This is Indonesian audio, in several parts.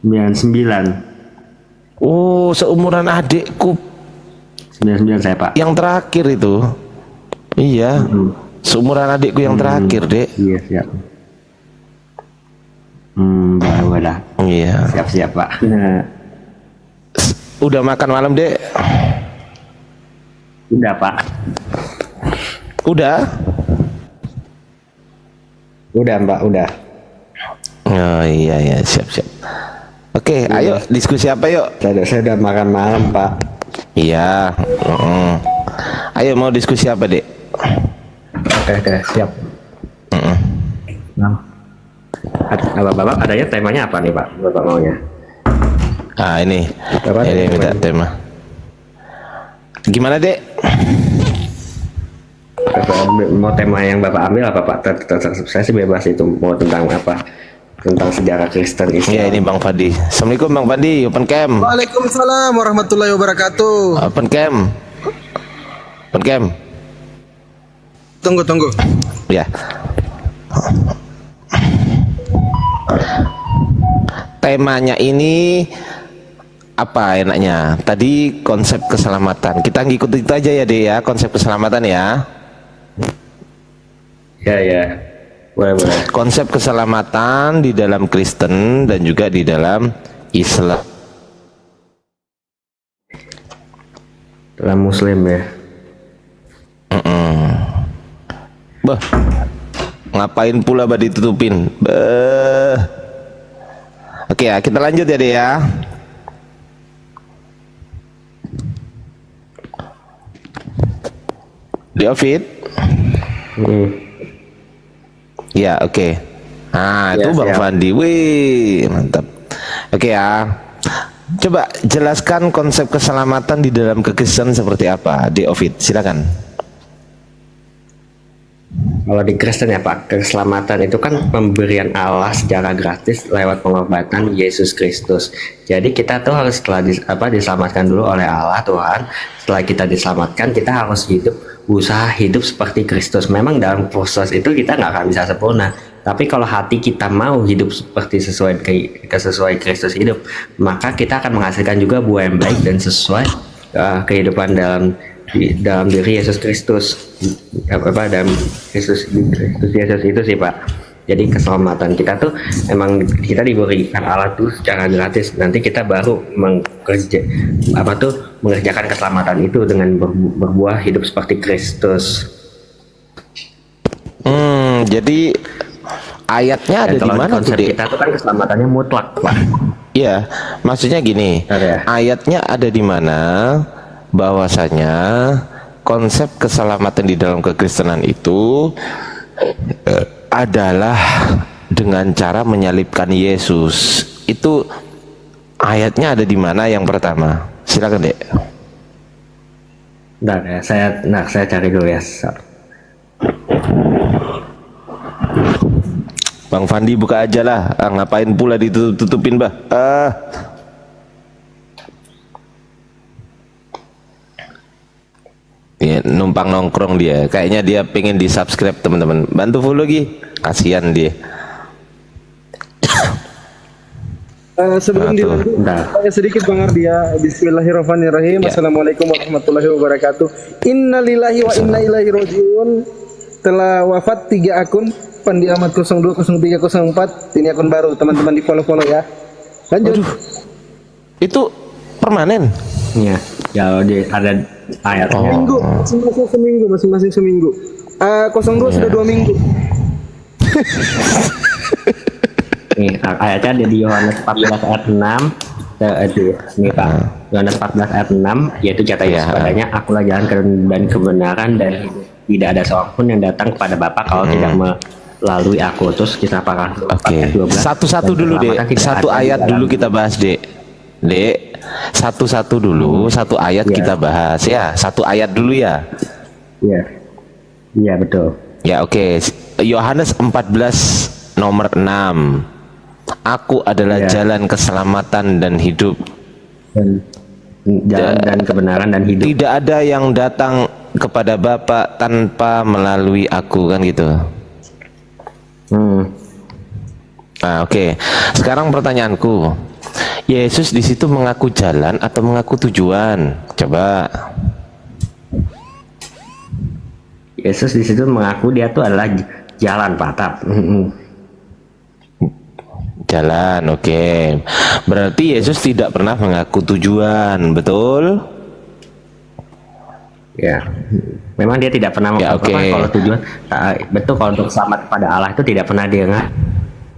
99. Oh, seumuran adikku 99 saya, Pak. yang terakhir itu. Iya. Seumuran adikku yang terakhir, Dek. Iya, siap. Baru ada. Iya. Siap-siap, Pak. Udah makan malam, Dek? Udah, Pak. Udah? Udah, Mbak, udah. Oh iya ya, siap-siap. Oke, ayo diskusi apa yuk? Saya udah makan malam, Pak. Iya. Ayo mau diskusi apa, Dek? Oke, siap. Nah, Bapak adanya temanya apa nih, Pak? Bapak maunya? Ah, ini. Bapak Ini minta tema. Gimana, Dek? Mau tema yang Bapak ambil apa, Pak? Saya sih bebas itu, mau tentang apa? Tentang sejarah Kristen Islam. Iya, ini Bang Fadi. Assalamualaikum Bang Fadi, open cam. Waalaikumsalam warahmatullahi wabarakatuh. Open cam. Open cam. Tunggu. Ya. Temanya ini apa enaknya? Tadi konsep keselamatan. Kita ngikut itu aja ya, Dek ya, konsep keselamatan ya. Ya. Boleh. Konsep keselamatan di dalam Kristen dan juga di dalam Islam. Dalam Muslim ya. Bah, ngapain pula bah ditutupin? Bah. Oke ya, kita lanjut ya, Dek ya. David. Ya, oke. Nah, itu Bang siap. Fandi. Wih, mantap. Oke ya. Coba jelaskan konsep keselamatan di dalam kekristenan seperti apa, David. Silakan. Kalau di Kristen ya, Pak, keselamatan itu kan pemberian Allah secara gratis lewat pengorbanan Yesus Kristus. Jadi kita tuh harus setelah diselamatkan dulu oleh Allah Tuhan. Setelah kita diselamatkan, kita harus berusaha hidup seperti Kristus. Memang dalam proses itu kita nggak akan bisa sempurna. Tapi kalau hati kita mau hidup seperti sesuai Kristus hidup, maka kita akan menghasilkan juga buah yang baik dan sesuai kehidupan dalam diri Yesus Kristus. Dalam Kristus Yesus itu sih, Pak. Jadi keselamatan kita tuh emang kita diberikan Allah tuh secara gratis. Nanti kita baru mengerjakan keselamatan itu dengan berbuah hidup seperti Kristus. Jadi ayatnya ada di mana tuh, Dek? Kita tuh kan keselamatannya mutlak, Pak. Iya, maksudnya gini. Ayatnya ada di mana bahwasanya konsep keselamatan di dalam kekristenan itu adalah dengan cara menyalibkan Yesus. Itu ayatnya ada di mana yang pertama? Silakan, Dek. Saya cari dulu ya. Bang Fandi buka aja lah. Ngapain pula ditutup-tutupin, bah? Ya, numpang nongkrong dia. Kayaknya dia pengen di subscribe, teman-teman. Bantu follow lagi. Kasihan dia. Sebelum dilanjut, saya sedikit Bang Ardia. Bismillahirrahmanirrahim. Ya. Assalamualaikum warahmatullahi wabarakatuh. Innalillahi wa inna ilaihi rajiun. Telah wafat 3 akun. Pandiamat 02, 03, 04. Ini akun baru, teman-teman di follow ya. Lanjut. Aduh, itu permanen. Iya. Ya, ada ayatnya. Minggu, masing-masing seminggu. 02 sudah 2 minggu. Nih, ayatnya ada di Yohanes 14 ayat 6. Nih, Pak. Yohanes 14 ayat 6, yaitu kata Yesus padanya, akulah jalan dan kebenaran dan hidup. Tidak ada seorang pun yang datang kepada Bapa kalau tidak melalui aku. Terus kita apakah Oke. Satu-satu dulu, Dek. Satu ayat dulu kita bahas, Dek. Satu-satu dulu, satu ayat kita bahas ya. Satu ayat dulu ya. Iya, betul. Ya, oke. Yohanes 14 nomor 6. Aku adalah jalan keselamatan dan hidup. Jalan dan kebenaran dan hidup. Tidak ada yang datang kepada Bapa tanpa melalui aku, kan gitu. Nah, oke. Sekarang pertanyaanku, Yesus di situ mengaku jalan atau mengaku tujuan? Coba. Yesus di situ mengaku dia tuh adalah jalan Pak Tap. Jalan, oke. Berarti Yesus tidak pernah mengaku tujuan, betul? Ya, memang dia tidak pernah Ya, mengakui oke. kalau tujuan. Betul, kalau untuk selamat kepada Allah itu tidak pernah dia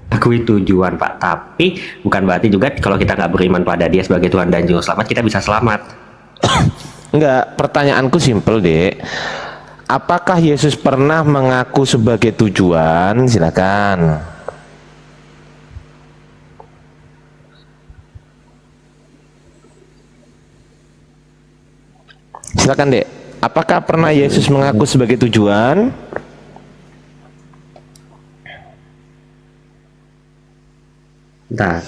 ngakui tujuan Pak. Tapi bukan berarti juga kalau kita nggak beriman pada dia sebagai Tuhan dan Juru Selamat kita bisa selamat. Enggak, pertanyaanku simpel, Dek. Apakah Yesus pernah mengaku sebagai tujuan? Silakan. Silakan, Dek. Apakah pernah Yesus mengaku sebagai tujuan? Nah,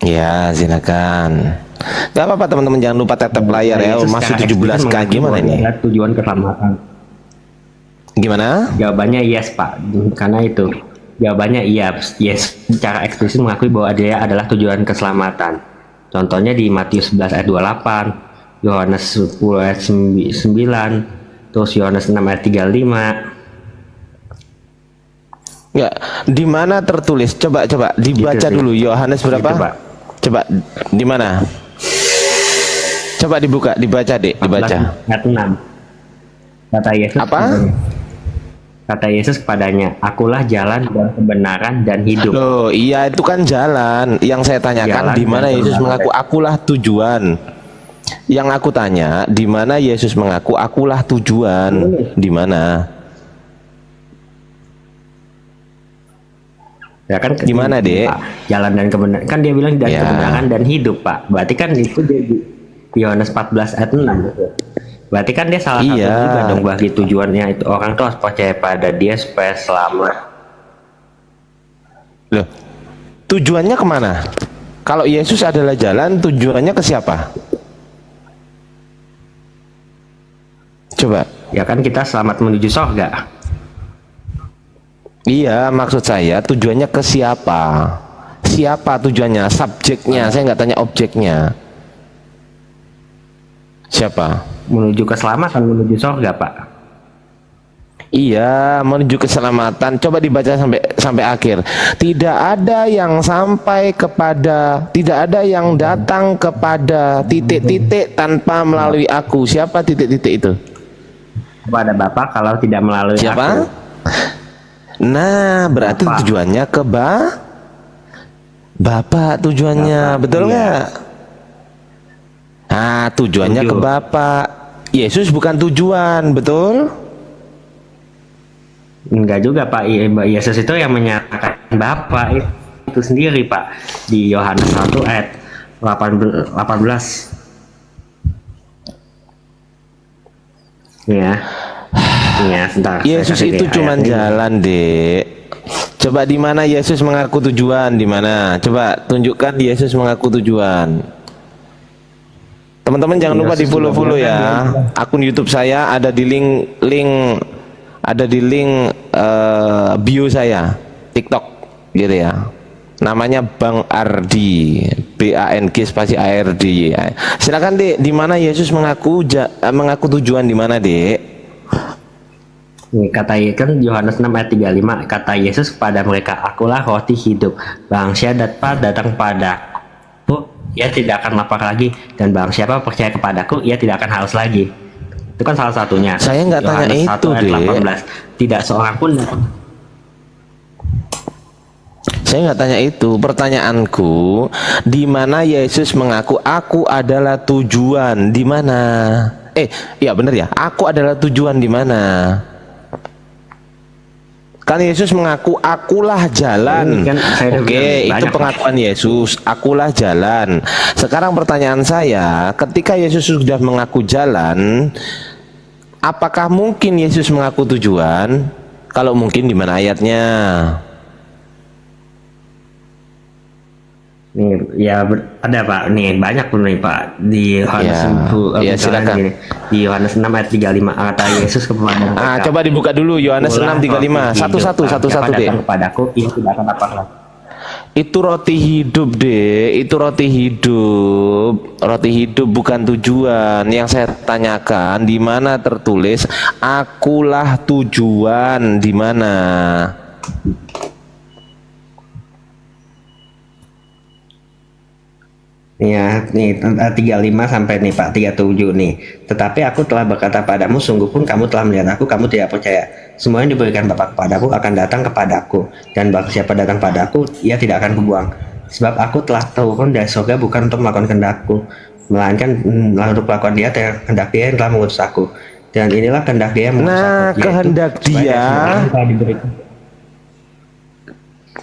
Ya, silakan. Gak apa-apa teman-teman, jangan lupa tetap layar ya. Yesus Masuk secara 17K eksplisit gimana mengaku ini? adalah tujuan keselamatan. Gimana? Jawabannya yes Pak, karena itu jawabannya iya, yes. Secara eksplisit mengakui bahwa dia adalah tujuan keselamatan. Contohnya di Matius 11 ayat 28, Yohanes 10 ayat 9, terus Yohanes 6 ayat 35. Ya, di mana tertulis? Coba dibaca Gitu sih. dulu. Yohanes berapa? Gitu, Pak. Coba di mana? Coba dibuka, dibaca, Dek, dibaca. 14 ayat 6. Kata Yesus Apa? kepadanya, kata Yesus kepadanya, akulah jalan dan kebenaran dan hidup. Loh, iya itu kan jalan. Yang saya tanyakan Jalan di mana dan Yesus kebenaran. mengaku akulah tujuan. Yang aku tanya, di mana Yesus mengaku akulah tujuan? Di mana? Ya kan Di mana, Dek? Pak, jalan dan kebenaran. Kan dia bilang dan Ya. kebenaran dan hidup, Pak. Berarti kan itu dia di Yohanes 14 ayat 6. Berarti kan dia salah satu Iya. juga dong bagi tujuannya itu orang tuh harus percaya pada dia supaya selamat. Loh, tujuannya kemana? Kalau Yesus adalah jalan, tujuannya ke siapa? Coba. Ya kan kita selamat menuju surga. Iya, maksud saya tujuannya ke siapa? Siapa tujuannya? Subjeknya, saya nggak tanya objeknya. Siapa? Menuju keselamatan, menuju surga, Pak. Iya, menuju keselamatan. Coba dibaca sampai akhir. Tidak ada yang sampai kepada, tidak ada yang datang kepada titik-titik tanpa melalui aku. Siapa titik-titik itu? Kepada Bapa kalau tidak melalui Siapa? aku. Nah, berarti Bapak. tujuannya ke Bapak tujuannya, Bapak, betul iya. nggak? Nah, tujuannya ke Setuju. Bapak. Yesus bukan tujuan, betul? Enggak juga, Pak. Yesus itu yang menyatakan Bapa itu sendiri, Pak. Di Yohanes 1 ayat 18. Ya. Ya, sebentar. Saya Yesus kasih itu di cuman ayat ini. jalan, Dek. Coba di mana Yesus mengaku tujuan? Di mana? Coba tunjukkan Yesus mengaku tujuan. Teman-teman jangan lupa Yesus di follow-follow juga bilang ya. kan Akun YouTube saya ada di link bio saya, TikTok gitu ya. Namanya Bang Ardi, BANG spasi ARD. Silakan, Dek. Di mana Yesus mengaku tujuan di mana, Dek? Nih, kata kan Yohanes 6 ayat 35, kata Yesus kepada mereka, akulah roti hidup. Barang siapa datang padaku, ia tidak akan lapar lagi, dan barang siapa percaya kepadaku, ia tidak akan haus lagi. Itu kan salah satunya. Saya nggak tanya Yohanes 1 itu, ayat Dek. 18. Tidak seorang pun. Saya nggak tanya itu. Pertanyaanku, di mana Yesus mengaku aku adalah tujuan? Di mana? Iya benar ya. Aku adalah tujuan di mana? Kan Yesus mengaku akulah jalan. Ini kan saya udah Oke, bilang itu banyak, pengakuan Yesus, akulah jalan. Sekarang pertanyaan saya, ketika Yesus sudah mengaku jalan, apakah mungkin Yesus mengaku tujuan? Kalau mungkin di mana ayatnya? Nih, ya ada Pak. Nih banyak pun nih Pak di Yohanes Ya, 10, ya, misalnya silakan. gini, di Yohanes 6 ayat 35 kata Yesus kepada mereka. Coba dibuka dulu Yohanes "Akulah 6:35. roti hidup. Satu-satu, Barang satu-satu, siapa Dek. datang kepadaku, ia tidak akan lapar lagi. Itu roti hidup, Dek. Itu roti hidup. Roti hidup bukan tujuan. Yang saya tanyakan, di mana tertulis akulah tujuan, di mana? Ya, nih 35 sampai nih Pak 37 nih. Tetapi aku telah berkata padamu, sungguh pun kamu telah melihat aku, kamu tidak percaya. Semua yang diberikan Bapa kepadaku akan datang kepadaku, dan barang siapa datang padaku, ia tidak akan kubuang. Sebab aku telah turun dari surga bukan untuk melakukan kehendakku, melainkan untuk melakukan kehendak Dia yang telah mengutus aku. Dan inilah kehendak Dia yang mengutus aku, yaitu Kehendak supaya Dia, semua orang telah diberikan.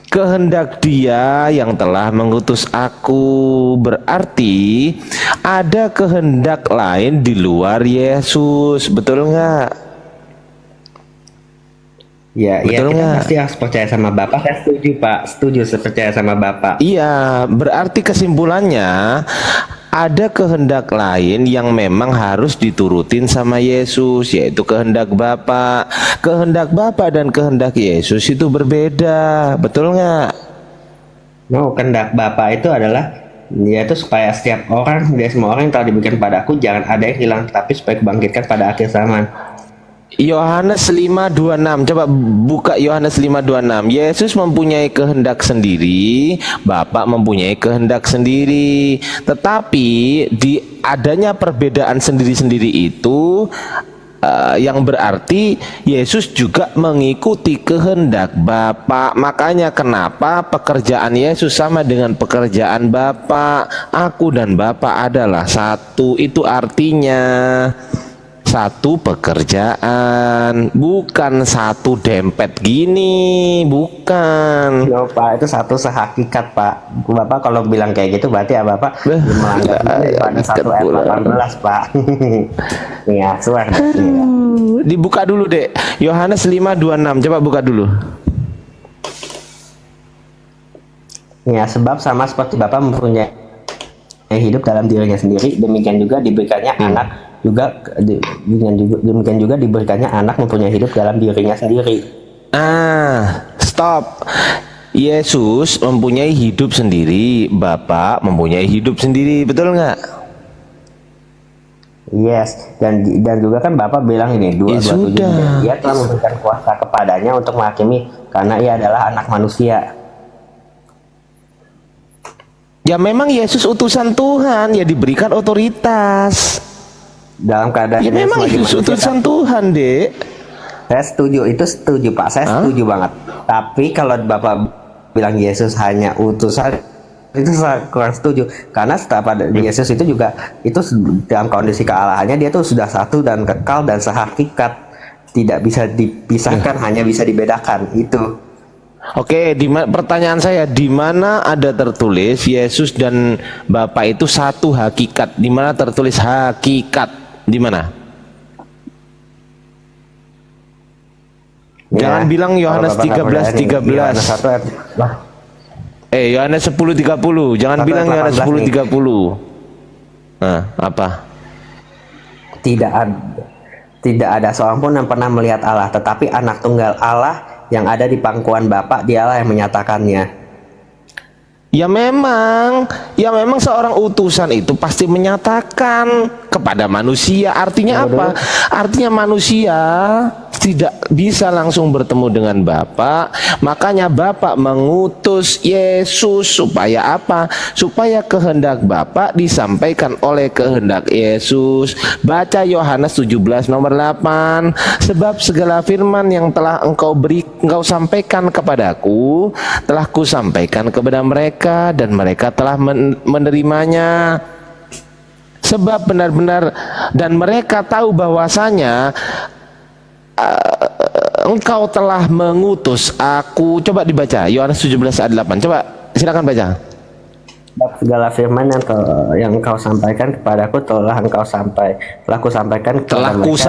kehendak Dia yang telah mengutus aku, berarti ada kehendak lain di luar Yesus, betul nggak? Ya, ya Betul kita nggak? pasti harus percaya sama Bapak. Saya setuju Pak, setuju percaya sama Bapak. Iya, berarti kesimpulannya ada kehendak lain yang memang harus diturutin sama Yesus, yaitu kehendak Bapa. Kehendak Bapa dan kehendak Yesus itu berbeda, betul nggak? No, kehendak Bapa itu adalah yaitu supaya setiap orang, dia semua orang yang telah diberikan padaku jangan ada yang hilang, tapi supaya kebangkitkan pada akhir zaman. Yohanes 5:26, coba buka Yohanes 5:26. Yesus mempunyai kehendak sendiri, Bapa mempunyai kehendak sendiri. Tetapi di adanya perbedaan sendiri-sendiri itu yang berarti Yesus juga mengikuti kehendak Bapa. Makanya kenapa pekerjaan Yesus sama dengan pekerjaan Bapa. Aku dan Bapa adalah satu. Itu artinya satu pekerjaan, bukan satu dempet gini, bukan. No, Pak, itu satu sehakikat Pak. Bapak kalau bilang kayak gitu berarti ya Bapak melanggar pada 1 ayat 18 Pak. Ya, suar. Dibuka dulu deh, Yohanes 5:26, coba buka dulu. Ya, sebab sama seperti Bapak mempunyai hidup dalam dirinya sendiri, demikian juga diberikannya anak juga demikian juga diberikannya anak mempunyai hidup dalam dirinya sendiri. Stop. Yesus mempunyai hidup sendiri, Bapa mempunyai hidup sendiri, betul nggak? Yes, dan juga kan Bapak bilang ini 2:27, sudah. Dia telah memberikan kuasa kepadanya untuk menghakimi karena ia adalah anak manusia. Ya memang Yesus utusan Tuhan, ya diberikan otoritas. Dalam keadaan Ya dia memang sebagai Yesus manusia, utusan Tuhan, Dek. saya setuju, itu setuju Pak, saya setuju banget. Tapi kalau Bapak bilang Yesus hanya utusan, itu saya kurang setuju. Karena setelah pada Yesus itu juga itu dalam kondisi kealahannya dia tuh sudah satu dan kekal dan sehakikat, tidak bisa dipisahkan, hanya bisa dibedakan itu. Oke, pertanyaan saya, di mana ada tertulis Yesus dan Bapa itu satu hakikat? Di mana tertulis hakikat? Di mana? Ya, Jangan bilang Yohanes 13:13. Yohanes 10:30. Jangan bilang Yohanes 10:30. Nah, apa? Tidak ada seorang pun yang pernah melihat Allah, tetapi anak tunggal Allah yang ada di pangkuan Bapa, dialah yang menyatakannya. Ya memang seorang utusan itu pasti menyatakan kepada manusia. Artinya apa? Artinya manusia tidak bisa langsung bertemu dengan Bapa. Makanya Bapa mengutus Yesus supaya apa? Supaya kehendak Bapa disampaikan oleh kehendak Yesus. Baca Yohanes 17 nomor 8. Sebab segala firman yang telah engkau sampaikan kepadaku, telah kusampaikan kepada mereka, dan mereka telah menerimanya. Sebab benar-benar dan mereka tahu bahwasanya engkau telah mengutus aku. Coba dibaca Yohanes 17 ayat 8. Coba silakan baca. Segala firman yang engkau sampaikan kepadaku telah ku sampaikan kepada mereka.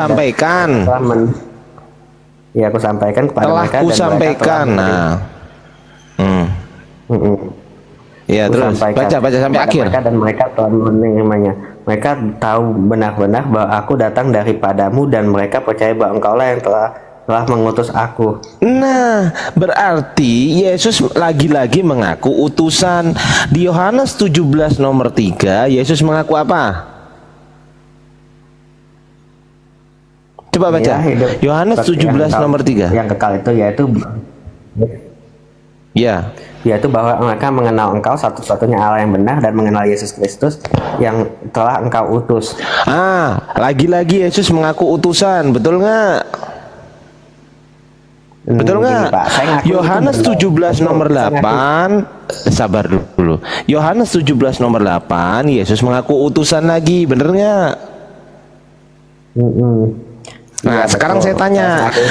Aku sampaikan kepada mereka dan sampaikan. Ya, terus baca sampai akhir. Mereka dan mereka telah menerimanya. Mereka tahu benar-benar bahwa aku datang daripadamu, dan mereka percaya bahwa engkaulah yang telah telah mengutus aku. Nah, berarti Yesus lagi-lagi mengaku utusan. Di Yohanes 17 nomor 3, Yesus mengaku apa? Coba baca. Ya, hidup Yohanes seperti 17 yang nomor 3. Yang kekal itu Ya. yaitu bahwa mereka mengenal engkau satu-satunya Allah yang benar dan mengenal Yesus Kristus yang telah engkau utus. Lagi-lagi Yesus mengaku utusan, betul nggak? Betul Gini, nggak? Pak, saya ngaku itu Yohanes benar. 17 nomor Betul, saya 8, sabar dulu. Yohanes 17 nomor 8, Yesus mengaku utusan lagi, bener nggak? Nah, Iya, sekarang betul. saya tanya,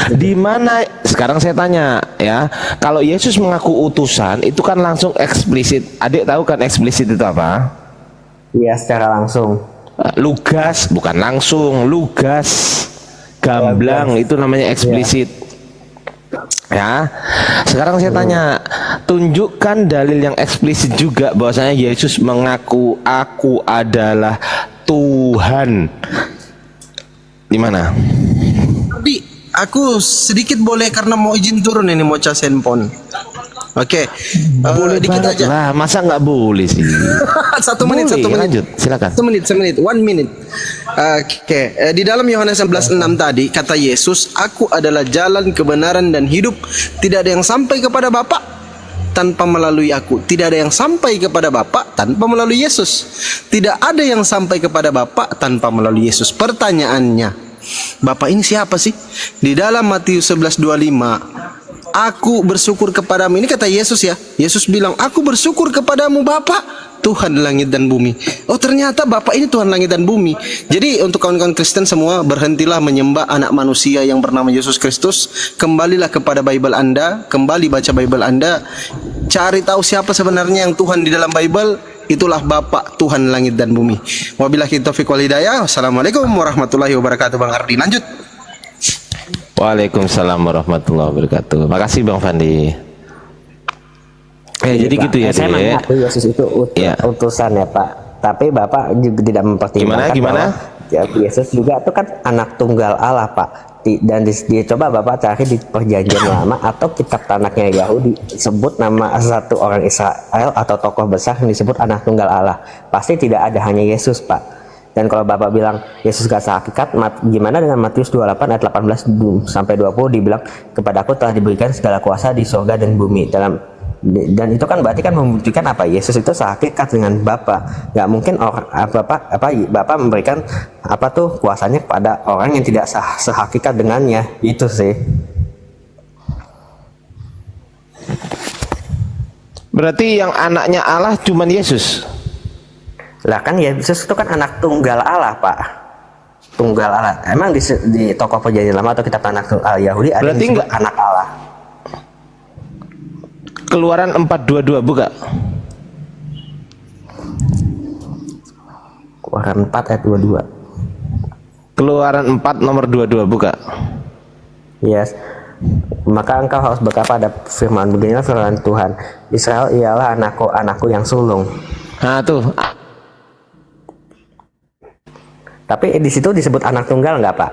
di mana? Sekarang saya tanya, ya, kalau Yesus mengaku utusan, itu kan langsung eksplisit. Adik tahu kan eksplisit itu apa? Iya, secara langsung. Lugas, bukan langsung, lugas, gamblang, itu namanya eksplisit. Ya, sekarang saya tanya, tunjukkan dalil yang eksplisit juga bahwasanya Yesus mengaku aku adalah Tuhan. Di mana? Tapi aku sedikit boleh karena mau izin turun ini mau cas handphone. Oke. Dikit aja. Lah, masa nggak boleh sih? Satu menit. Lanjut, silakan. 1 menit. 1 minute. Oke. Di dalam Yohanes 11:6 tadi kata Yesus, aku adalah jalan, kebenaran dan hidup. Tidak ada yang sampai kepada Bapa tanpa melalui aku. Tidak ada yang sampai kepada Bapa tanpa melalui Yesus. Tidak ada yang sampai kepada Bapa tanpa melalui Yesus. Pertanyaannya, Bapa ini siapa sih? Di dalam Matius 11:25, aku bersyukur kepadamu. Ini kata Yesus ya. Yesus bilang, aku bersyukur kepadamu Bapa, Tuhan langit dan bumi. Oh, ternyata Bapa ini Tuhan langit dan bumi. Jadi untuk kawan-kawan Kristen semua, berhentilah menyembah anak manusia yang bernama Yesus Kristus. Kembalilah kepada Bible Anda, kembali baca Bible Anda, cari tahu siapa sebenarnya yang Tuhan di dalam Bible. Itulah Bapa Tuhan langit dan bumi. Wabillahi taufiq wal hidayah. Wassalamualaikum warahmatullahi wabarakatuh. Bang Ardi, lanjut. Waalaikumsalam warahmatullahi wabarakatuh. Makasih Bang Fandi. Jadi Pak, gitu ya, saya Dek. mengaku Yesus itu Iya. utusan ya Pak. Tapi Bapak juga tidak mempertimbangkan Gimana? bahwa Yesus juga itu kan anak tunggal Allah Pak. Dan dia coba Bapak cari di perjanjian lama atau kitab tanaknya Yahudi sebut nama satu orang Israel atau tokoh besar yang disebut anak tunggal Allah. Pasti tidak ada, hanya Yesus Pak. Dan kalau Bapak bilang Yesus gak sehakikat, gimana dengan Matius 28 ayat 18 sampai 20 dibilang kepadaku telah diberikan segala kuasa di surga dan bumi. Dan itu kan berarti kan membuktikan apa? Yesus itu sehakikat dengan Bapa. Gak mungkin Bapak memberikan kuasanya kepada orang yang tidak sehakikat dengannya. Itu sih. Berarti yang anaknya Allah cuman Yesus. Lah kan Yesus itu kan anak tunggal Allah Pak. Tunggal Allah. Emang di tokoh perjanjian lama atau kitab tanah Yahudi ada yang disebut anak Allah. Keluaran 4:22 buka. Keluaran 4 ayat 22. Keluaran 4 nomor 22 buka. Yes. Maka engkau harus berkata pada firman, beginilah firman Tuhan, Israel ialah anakku yang sulung. Nah tuh. Tapi di situ disebut anak tunggal nggak Pak?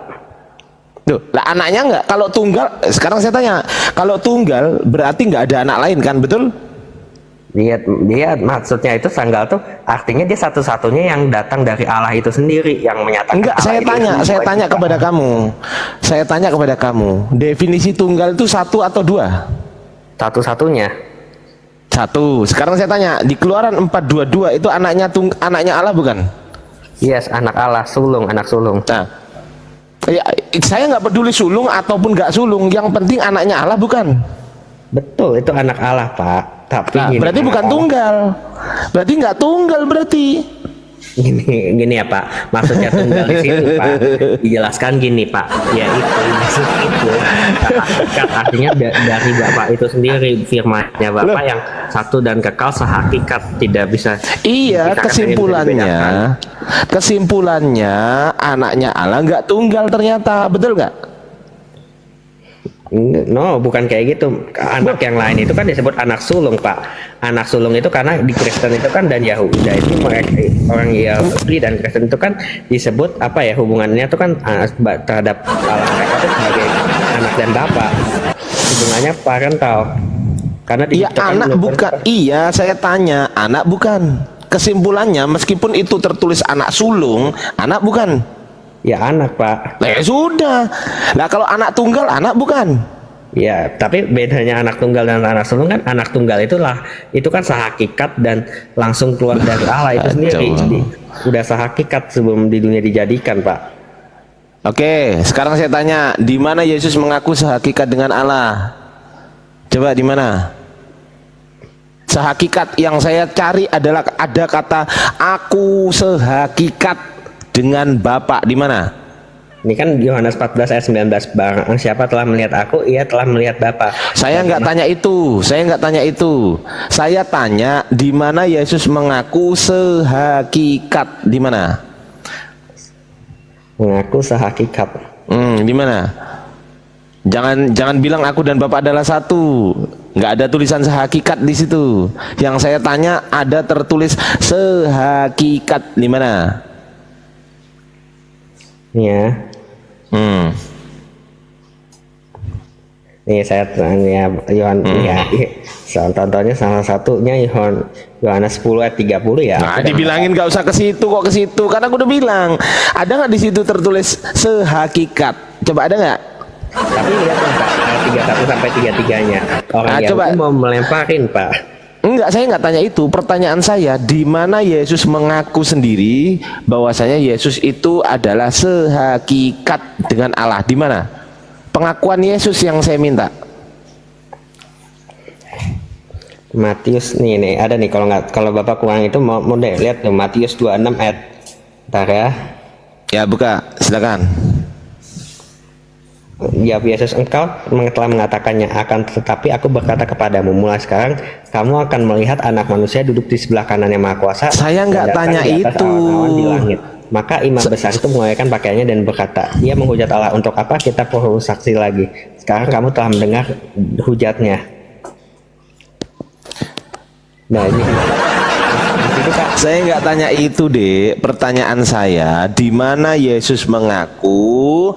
Tuh, lah anaknya enggak. Kalau tunggal, sekarang saya tanya, kalau tunggal berarti enggak ada anak lain kan, betul? Dia maksudnya itu tunggal tuh artinya dia satu-satunya yang datang dari Allah itu sendiri yang menyatakan. Enggak, saya tanya kepada kamu. Saya tanya kepada kamu, definisi tunggal itu satu atau dua? Satu-satunya. Satu. Sekarang saya tanya, di Keluaran 4:22 itu anaknya Allah bukan? Yes, anak Allah, anak sulung. Nah, ya, saya nggak peduli sulung ataupun nggak sulung, yang penting anaknya Allah bukan? Betul, itu anak Allah Pak. Tapi Nah, berarti bukan Allah. tunggal. Berarti nggak tunggal berarti. Gini ya Pak, maksudnya tunggal di situ Pak dijelaskan gini Pak, ya itu maksud itu hakikat artinya dari Bapak itu sendiri, firman-Nya Bapak yang satu dan kekal sehakikat, tidak bisa. Iya, dibedakan. kesimpulannya anaknya Allah nggak tunggal ternyata, betul nggak? No, bukan kayak gitu. Anak yang lain itu kan disebut anak sulung Pak. Anak sulung itu karena di Kristen itu kan dan Yahuda itu orang Yahudi dan Kristen itu kan disebut hubungannya itu kan terhadap Allah mereka itu sebagai anak dan bapak. Hubungannya parental. Karena Iya diciptakan anak oleh bukan. parental. Iya saya tanya anak bukan. Kesimpulannya meskipun itu tertulis anak sulung, anak bukan. Ya anak pak. Nah, ya sudah. Nah kalau anak tunggal anak bukan. Ya, tapi bedanya anak tunggal dan anak sulung kan anak tunggal itu kan sehakikat dan langsung keluar dari Allah itu sendiri. Coba. Jadi udah sehakikat sebelum di dunia dijadikan, Pak. Oke, sekarang saya tanya, di mana Yesus mengaku sehakikat dengan Allah? Coba di mana? Sehakikat yang saya cari adalah ada kata aku sehakikat dengan Bapa. Di mana? Ini kan Yohanes 14 ayat 19, barang siapa telah melihat aku, ia telah melihat Bapa. Saya nggak tanya itu. Saya nggak tanya itu. Saya tanya di mana Yesus mengaku sehakikat? Di mana? Mengaku sehakikat. Di mana? Jangan bilang aku dan Bapak adalah satu. Nggak ada tulisan sehakikat di situ. Yang saya tanya ada tertulis sehakikat di mana? Ya. Nih saya tanya contohnya salah satunya Yohanes 10 ayat 30 ya. Nah, dibilangin nggak usah ke situ kok ke situ. Karena aku udah bilang, ada nggak di situ tertulis sehakikat? Coba ada nggak? Tapi lihat dong Pak, ayat 31 sampai 33-nya. Orang Nah, yang coba. mau melemparin, Pak. Enggak, saya nggak tanya itu. Pertanyaan saya, di mana Yesus mengaku sendiri bahwasanya Yesus itu adalah sehakikat dengan Allah? Di mana? Pengakuan Yesus yang saya minta. Matius nih ada nih, kalau Bapak kurang itu mau deh lihat tuh Matius 26 ayat. Bentar ya. Ya, buka, silakan. Ya Yesus, engkau telah mengatakannya, akan tetapi aku berkata kepadamu, mulai sekarang kamu akan melihat Anak Manusia duduk di sebelah kanan yang Maha Kuasa. Saya nggak dan datang tanya di atas itu. awan-awan di langit. Maka imam besar itu mengoyakkan pakaiannya dan berkata, dia menghujat Allah, untuk apa kita perlu saksi lagi? Sekarang kamu telah mendengar hujatnya. Nah ini itu Pak. Saya nggak tanya itu, Dek. Pertanyaan saya, di mana Yesus mengaku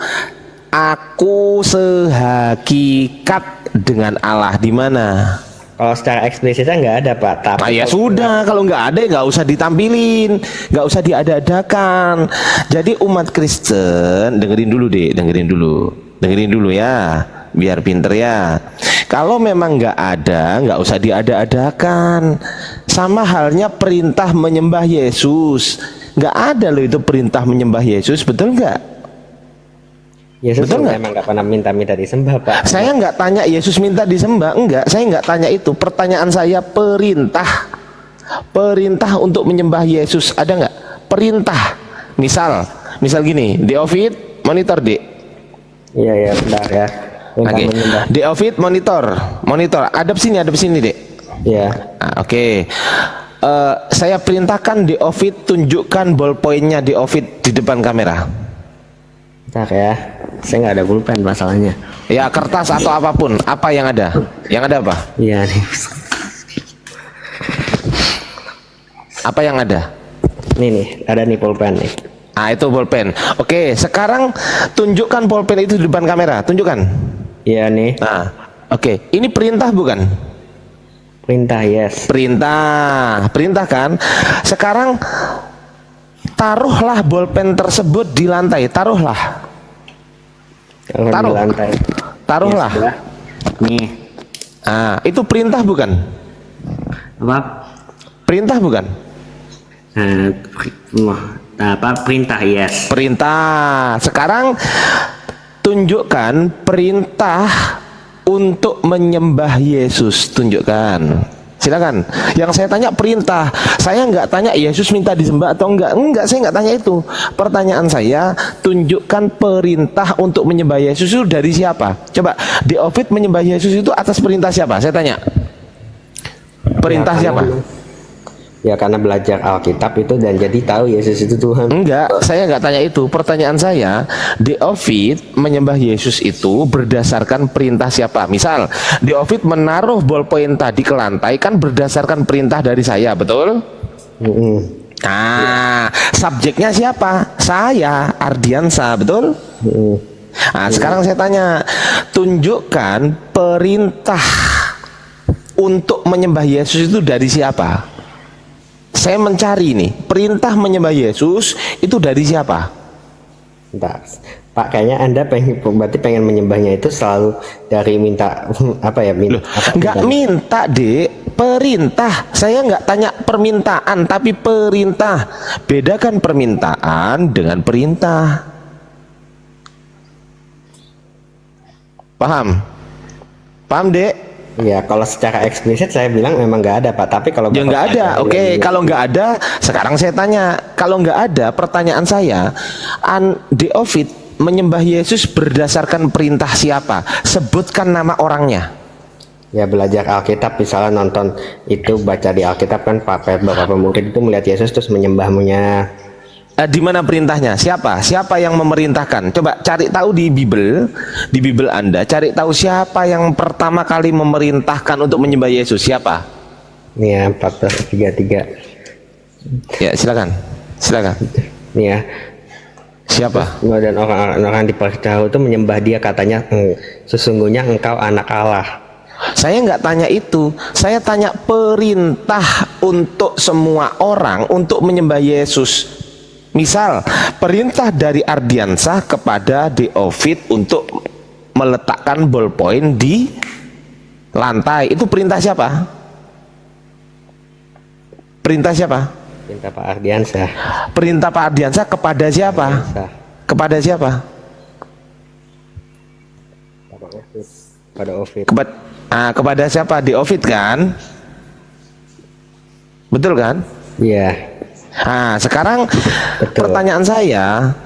aku sehakikat dengan Allah? Di mana? Kalau secara eksplisitnya nggak ada Pak. Tapi Nah ya sudah, kalau nggak ada nggak usah ditampilin, nggak usah diada-adakan. Jadi umat Kristen, dengerin dulu Dek, dengerin dulu ya, biar pinter ya. Kalau memang nggak ada, nggak usah diada-adakan. Sama halnya perintah menyembah Yesus, nggak ada loh itu perintah menyembah Yesus, betul nggak? Yesus Betul nggak? memang nggak pernah minta disembah Pak. Saya nggak tanya Yesus minta disembah, enggak. Saya nggak tanya itu. Pertanyaan saya perintah untuk menyembah Yesus ada nggak? Perintah. Misal gini, di Ovid monitor Dek. Iya bentar ya. Oke. Di Ovid monitor. Adep sini Dek. Iya. Nah, oke. Saya perintahkan di Ovid tunjukkan ballpointnya di Ovid di depan kamera. Bentar ya. Saya nggak ada pulpen masalahnya. Ya kertas atau apapun. Apa yang ada? Yang ada apa? Iya nih. Apa yang ada? Nih ada nih pulpen nih. Ah itu pulpen. Oke, sekarang tunjukkan pulpen itu di depan kamera. Tunjukkan. Iya nih. Nah, oke. Ini perintah bukan? Perintah, yes. Perintah kan? Sekarang taruhlah bolpen tersebut di lantai. Taruhlah. Taruh di lantai. Taruhlah. Ya, nih. Ah, itu perintah bukan? Apa? Perintah bukan? Perintah, yes. Perintah. Sekarang tunjukkan perintah untuk menyembah Yesus. Tunjukkan. Silakan. Yang saya tanya perintah. Saya nggak tanya Yesus minta disembah atau enggak. Enggak, saya nggak tanya itu. Pertanyaan saya, tunjukkan perintah untuk menyembah Yesus itu dari siapa? Coba, di Ovid menyembah Yesus itu atas perintah siapa? Saya tanya. Perintah siapa? Ya karena belajar Alkitab itu dan jadi tahu Yesus itu Tuhan. Enggak, saya nggak tanya itu. Pertanyaan saya, di Ovid menyembah Yesus itu berdasarkan perintah siapa? Misal, di Ovid menaruh ballpoint tadi ke lantai kan berdasarkan perintah dari saya, betul? Nah, subjeknya siapa? Saya, Ardiansa, betul? Nah, sekarang saya tanya, tunjukkan perintah untuk menyembah Yesus itu dari siapa? Saya mencari nih, perintah menyembah Yesus itu dari siapa? Bentar. Pak, kayaknya Anda berarti pengen menyembahnya itu selalu dari minta apa ya? Loh, nggak minta, Dek, perintah. Saya nggak tanya permintaan, tapi perintah. Bedakan permintaan dengan perintah. Paham? Paham, Dek? Ya, kalau secara eksplisit saya bilang memang nggak ada, Pak. Tapi kalau Ya Bapak nggak ada. bilang Oke, iya. kalau nggak ada, sekarang saya tanya, kalau nggak ada, pertanyaan saya, Deovid menyembah Yesus berdasarkan perintah siapa? Sebutkan nama orangnya. Ya, belajar Alkitab, misalnya nonton itu, baca di Alkitab kan beberapa mungkin itu melihat Yesus terus menyembahnya. Di mana perintahnya? Siapa? Siapa yang memerintahkan? Coba cari tahu di Bible Anda, cari tahu siapa yang pertama kali memerintahkan untuk menyembah Yesus. Siapa? Nih ya, 14:33. Ya, silakan. Silakan. Nih ya. Siapa? Dan orang-orang diberitahu itu menyembah dia, katanya sesungguhnya engkau anak Allah. Saya nggak tanya itu. Saya tanya perintah untuk semua orang untuk menyembah Yesus. Misal, perintah dari Ardiansah kepada Deovid untuk meletakkan ballpoint di lantai. Itu perintah siapa? Perintah siapa? Perintah Pak Ardiansah. Perintah Pak Ardiansah kepada siapa? Ardiansah. Kepada siapa? Pada Ovid. Kepada siapa? Deovid kan? Betul kan? Iya. Nah, sekarang Betul. pertanyaan saya,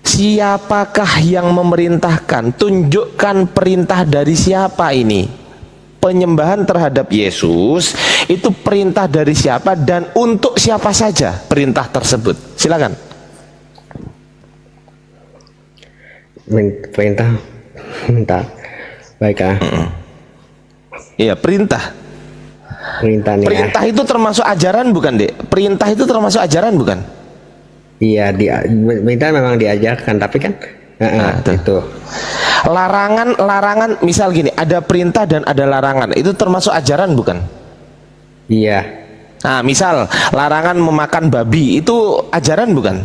siapakah yang memerintahkan? Tunjukkan perintah dari siapa ini? Penyembahan terhadap Yesus itu perintah dari siapa dan untuk siapa saja perintah tersebut? Silakan. Perintah. Minta. Baik ah. Iya, perintah. Perintah nih. Perintah itu termasuk ajaran bukan, Dek? Perintah itu termasuk ajaran bukan? Iya, perintah memang diajarkan, tapi kan itu. Larangan misal gini, ada perintah dan ada larangan. Itu termasuk ajaran bukan? Iya. Nah, misal larangan memakan babi, itu ajaran bukan?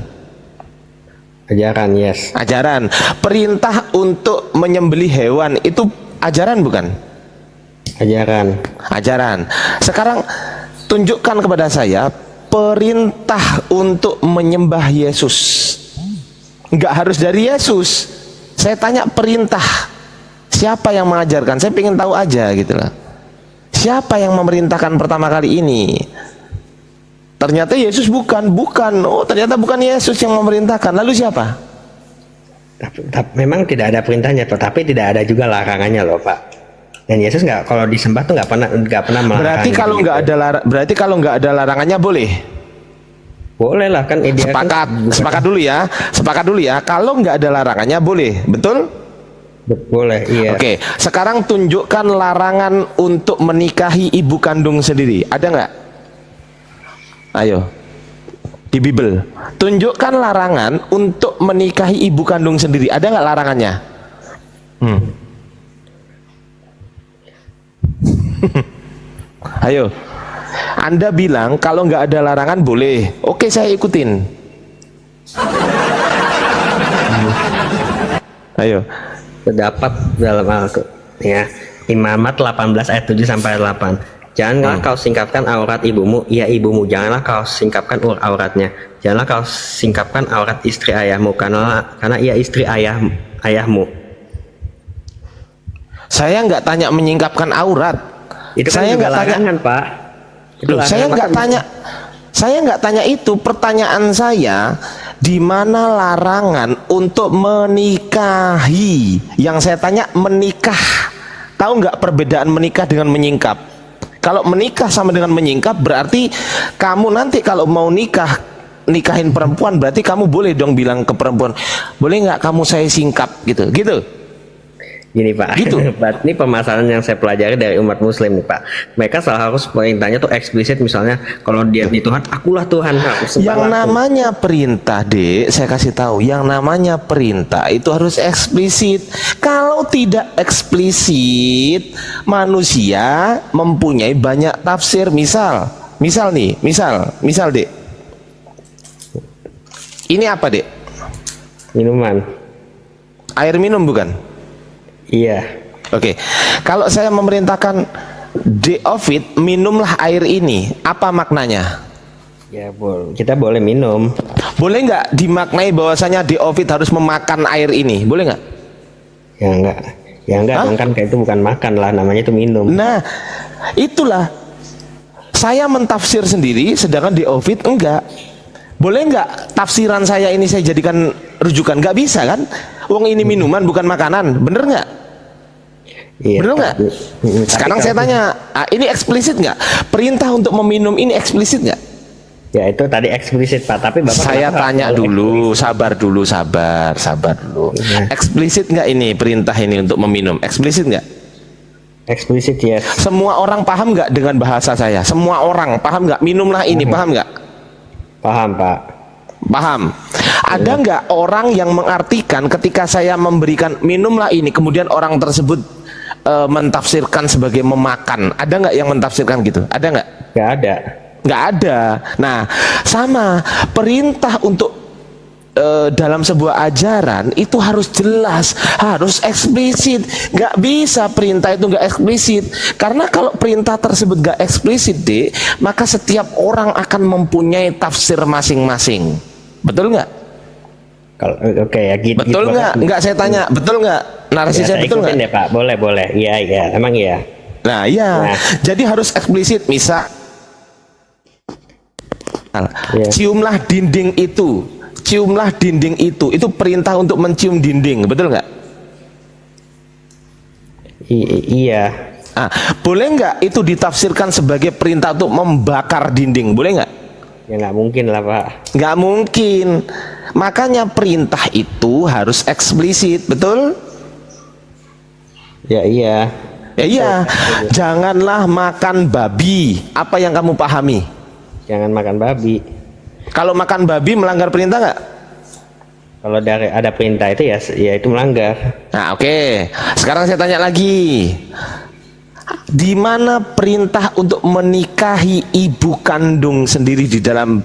Ajaran, yes. Ajaran. Perintah untuk menyembelih hewan, itu ajaran bukan? Ajaran. Ajaran. Sekarang tunjukkan kepada saya perintah untuk menyembah Yesus. Enggak harus dari Yesus. Saya tanya perintah. Siapa yang mengajarkan? Saya ingin tahu aja gitu loh. Siapa yang memerintahkan pertama kali ini? Ternyata Yesus bukan. Oh, ternyata bukan Yesus yang memerintahkan. Lalu siapa? Tapi memang tidak ada perintahnya, tapi tidak ada juga larangannya loh, Pak. Dan Yesus nggak, kalau disembah tuh nggak pernah melarang. Berarti kalau nggak ada larangannya boleh. Boleh lah kan. Sepakat dulu ya. Kalau nggak ada larangannya boleh, betul? Boleh, iya. Oke, sekarang tunjukkan larangan untuk menikahi ibu kandung sendiri. Ada nggak? Ayo, di Bible. Tunjukkan larangan untuk menikahi ibu kandung sendiri. Ada nggak larangannya? Ayo, Anda bilang kalau nggak ada larangan boleh. Oke, saya ikutin. Ayo. Terdapat dalam Al-Quran ya, Imamat 18 ayat 7 sampai 8. Janganlah kau singkapkan aurat ibumu, ya ibumu. Janganlah kau singkapkan auratnya. Janganlah kau singkapkan aurat istri ayahmu, karena ia istri ayahmu. Saya nggak tanya menyingkapkan aurat. Itu kan Saya juga nggak tanya, larangan, Pak. Itu loh, saya nggak tanya. Saya nggak tanya itu. Pertanyaan saya, di mana larangan untuk menikahi? Yang saya tanya menikah. Tahu nggak perbedaan menikah dengan menyingkap? Kalau menikah sama dengan menyingkap, berarti kamu nanti kalau mau nikahin perempuan, berarti kamu boleh dong bilang ke perempuan, boleh nggak kamu saya singkap gitu. Gini Pak, Gitu. ini permasalahan yang saya pelajari dari umat Muslim nih Pak. Mereka harus perintahnya tuh eksplisit, misalnya kalau dia di Tuhan, akulah Tuhan. Nah, Yang namanya perintah, Dek, saya kasih tahu, yang namanya perintah itu harus eksplisit. Kalau tidak eksplisit, manusia mempunyai banyak tafsir. Misal nih, misal Dek. Ini apa, Dek? Minuman. Air minum bukan? Iya. Oke, kalau saya memerintahkan Deovit, minumlah air ini, apa maknanya? Ya kita boleh minum. Boleh nggak dimaknai bahwasanya Deovit harus memakan air ini? Boleh nggak? Ya enggak Hah? dong, kan itu bukan makan lah, namanya itu minum. Nah, itulah saya mentafsir sendiri, sedangkan Deovit enggak. Boleh nggak tafsiran saya ini saya jadikan rujukan? Nggak bisa kan? Wong ini minuman bukan makanan, bener nggak? Iya, Bener nggak? Sekarang saya tanya, ini eksplisit nggak? Perintah untuk meminum ini eksplisit nggak? Ya itu tadi eksplisit Pak, tapi Bapak Saya kenapa tanya kalau dulu, sabar dulu. Iya. Eksplisit nggak ini perintah ini untuk meminum? Eksplisit nggak? eksplisit ya? Semua orang paham nggak dengan bahasa saya? Semua orang paham nggak? Minumlah ini, paham nggak? Paham Pak. Paham. Ada nggak orang yang mengartikan ketika saya memberikan minumlah ini, kemudian orang tersebut mentafsirkan sebagai memakan? Ada nggak yang mentafsirkan gitu? Ada nggak? Gak ada. Nggak ada. Nah, sama perintah untuk dalam sebuah ajaran itu harus jelas, harus eksplisit. Nggak bisa perintah itu nggak eksplisit, karena kalau perintah tersebut nggak eksplisit, Dek, maka setiap orang akan mempunyai tafsir masing-masing. Betul nggak? Kalau oke ya gitu. Betul gitu, nggak? Bapak. Nggak, saya tanya, betul nggak? Narasi Ya, saya betul ikutin nggak? deh Pak, boleh. Iya, emang iya. Nah, iya. Nah. Jadi harus eksplisit. Misal, Iya. ciumlah dinding itu perintah untuk mencium dinding, betul nggak? Iya. Ah, boleh nggak itu ditafsirkan sebagai perintah untuk membakar dinding? Boleh nggak? Ya nggak mungkin lah Pak. Nggak mungkin. Makanya perintah itu harus eksplisit, betul? Ya iya. Ya iya. Janganlah makan babi. Apa yang kamu pahami? Jangan makan babi. Kalau makan babi melanggar perintah nggak? Kalau dari ada perintah itu ya itu melanggar. Nah, oke. Sekarang saya tanya lagi. Di mana perintah untuk menikahi ibu kandung sendiri di dalam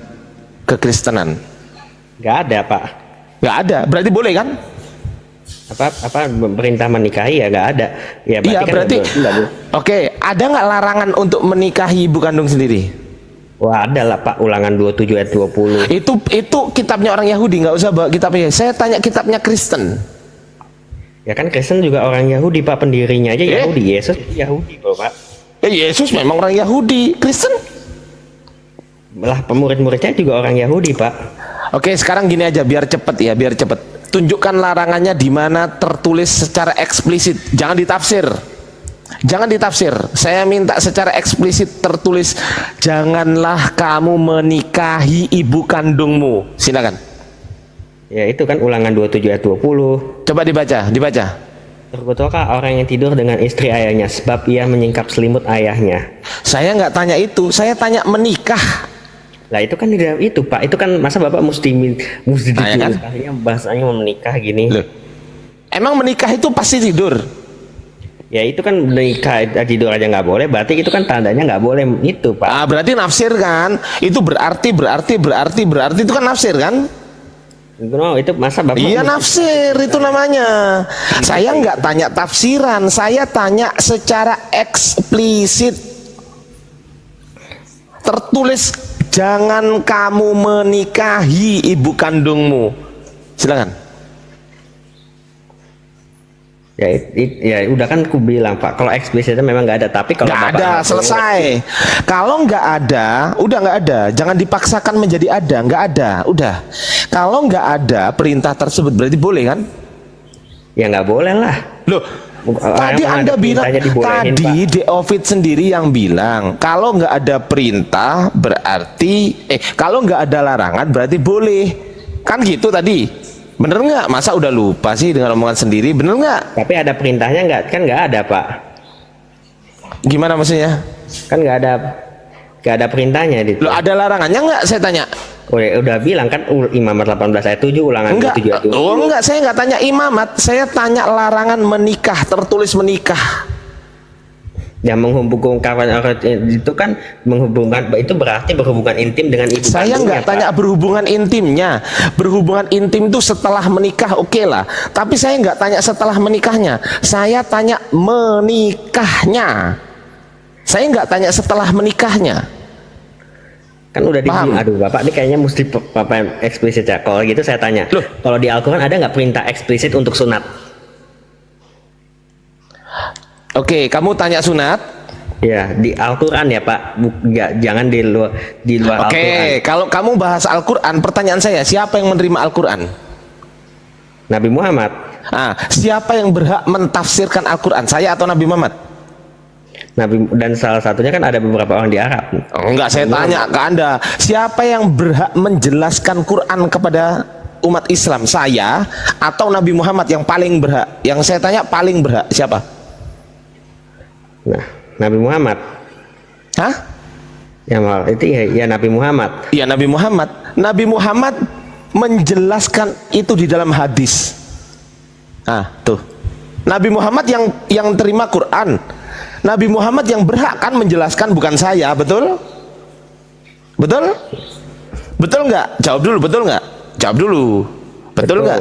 kekristenan? Nggak ada Pak. Nggak ada. Berarti boleh kan? Apa perintah menikahi ya nggak ada. Ya Iya, kan berarti. nggak boleh. Oke, ada nggak larangan untuk menikahi ibu kandung sendiri? Wah ada lah Pak, Ulangan 27 ayat 20. Itu kitabnya orang Yahudi, nggak usah bawa kitabnya. Saya tanya kitabnya Kristen. Ya kan Kristen juga orang Yahudi Pak, pendirinya aja Yahudi. Yesus Yahudi kok Pak. Ya, Yesus memang orang Yahudi. Kristen? Lah pemurid-muridnya juga orang Yahudi Pak. Oke, sekarang gini aja biar cepet ya, biar cepet. Tunjukkan larangannya di mana tertulis secara eksplisit. Jangan ditafsir. Jangan ditafsir. Saya minta secara eksplisit tertulis, janganlah kamu menikahi ibu kandungmu. Silakan. Ya itu kan Ulangan 27 ayat 20. Coba dibaca. Terkutuklah orang yang tidur dengan istri ayahnya, sebab ia menyingkap selimut ayahnya. Saya nggak tanya itu, saya tanya menikah. Lah itu kan di dalam itu Pak, itu kan masa Bapak mesti Nah, ya kan? bahasanya bahasanya mau menikah gini. Loh. Emang menikah itu pasti tidur? Ya itu kan menikah tidur aja nggak boleh, berarti itu kan tandanya nggak boleh itu Pak. Ah, berarti nafsir kan? Itu berarti itu kan nafsir kan? No, itu masa Bapak Iya, nafsir itu namanya. Saya nggak tanya tafsiran, saya tanya secara eksplisit. Tertulis, jangan kamu menikahi ibu kandungmu. Silakan. Ya udah kan ku bilang Pak, kalau eksplisitnya memang nggak ada, tapi kalau Nggak Bapak ada, selesai. Kalau nggak ada, udah nggak ada. Jangan dipaksakan menjadi ada, nggak ada. Udah. Kalau nggak ada perintah tersebut berarti boleh kan? Ya nggak boleh lah. Loh, tadi Emang Anda ada bilang, perintahnya dibolehin, tadi Pak. Deovit sendiri yang bilang kalau nggak ada perintah berarti kalau nggak ada larangan berarti boleh, kan gitu tadi. Bener nggak? Masa udah lupa sih dengan omongan sendiri? Bener nggak? Tapi ada perintahnya nggak? Kan nggak ada, Pak. Gimana maksudnya? Kan nggak ada perintahnya di. Lo ada larangannya nggak? Saya tanya. Udah bilang kan Imamat 18 ayat 7 ulangan Enggak. 7 ayat 7. Oh enggak, saya nggak tanya imamat. Saya tanya larangan menikah, tertulis menikah. Yang menghubungkan itu kan menghubungkan, itu berarti berhubungan intim dengan ibu Saya kandungnya, nggak tanya Pak. berhubungan intimnya. Berhubungan intim itu setelah menikah, oke lah. Tapi saya nggak tanya setelah menikahnya. Saya tanya menikahnya. Saya nggak tanya setelah menikahnya. Kan udah Paham? aduh Bapak ini kayaknya mesti Bapak yang eksplisit ya. Kalau gitu saya tanya, Loh. kalau di Al-Quran ada nggak perintah eksplisit untuk sunat? Oke, kamu tanya sunat. Ya, di Al-Quran ya Pak, jangan di luar Oke, Al-Quran. kalau kamu bahas Al-Quran, pertanyaan saya, siapa yang menerima Al-Quran? Nabi Muhammad. Siapa yang berhak mentafsirkan Al-Quran? Saya atau Nabi Muhammad? Dan salah satunya kan ada beberapa orang di Arab. Oh, enggak, saya tanya ke Anda, siapa yang berhak menjelaskan Quran kepada umat Islam? Saya atau Nabi Muhammad yang paling berhak? Yang saya tanya paling berhak siapa? Nah, Nabi Muhammad. Hah? Itu ya Nabi Muhammad. Iya, Nabi Muhammad. Nabi Muhammad menjelaskan itu di dalam hadis. Tuh. Nabi Muhammad yang terima Quran. Nabi Muhammad yang berhak kan menjelaskan, bukan saya, betul? Betul? Betul nggak? Jawab dulu, betul nggak? Jawab dulu. Betul nggak?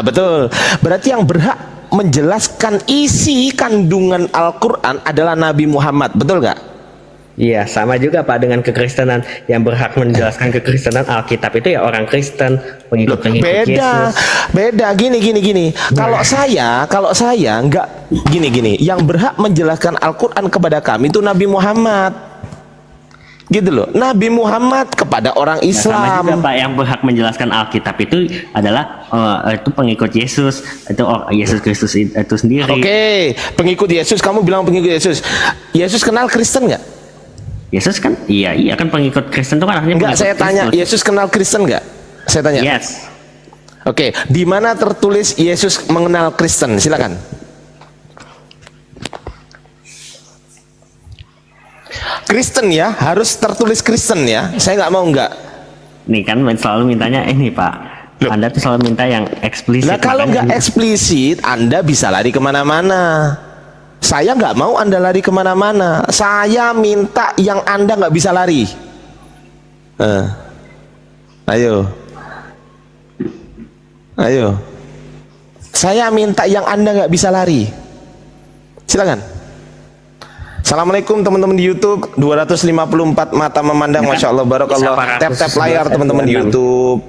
Betul. Berarti yang berhak menjelaskan isi kandungan Al-Quran adalah Nabi Muhammad, betul nggak? Iya, sama juga Pak dengan kekristenan. Yang berhak menjelaskan kekristenan Alkitab itu ya orang Kristen, pengikut-pengikut Beda, Yesus. beda. Gini. Kalau saya nggak gini. Yang berhak menjelaskan Al-Quran kepada kami itu Nabi Muhammad. Gitu loh, Nabi Muhammad kepada orang Nah, sama Islam. juga Pak, yang berhak menjelaskan Alkitab itu adalah itu pengikut Yesus, itu Yesus Kristus itu sendiri. Oke, pengikut Yesus. Kamu bilang pengikut Yesus. Yesus kenal Kristen nggak? Yesus kan, iya kan pengikut Kristen itu kan artinya Enggak, pengikut saya tanya, Kristus. Yesus kenal Kristen nggak? Saya tanya. Yes. Oke, di mana tertulis Yesus mengenal Kristen? Silakan. Kristen ya, harus tertulis Kristen ya. Saya nggak mau nggak. Nih kan selalu mintanya ini Pak. Loh. Anda tuh selalu minta yang eksplisit. Nah kalau makanya nggak eksplisit, Anda bisa lari kemana-mana. Saya nggak mau Anda lari kemana-mana. Saya minta yang Anda nggak bisa lari. Ayo. Saya minta yang Anda nggak bisa lari. Silakan. Assalamualaikum teman-teman di YouTube, 254 mata memandang, Masya Allah, Barakallah. Tap layar teman-teman di YouTube.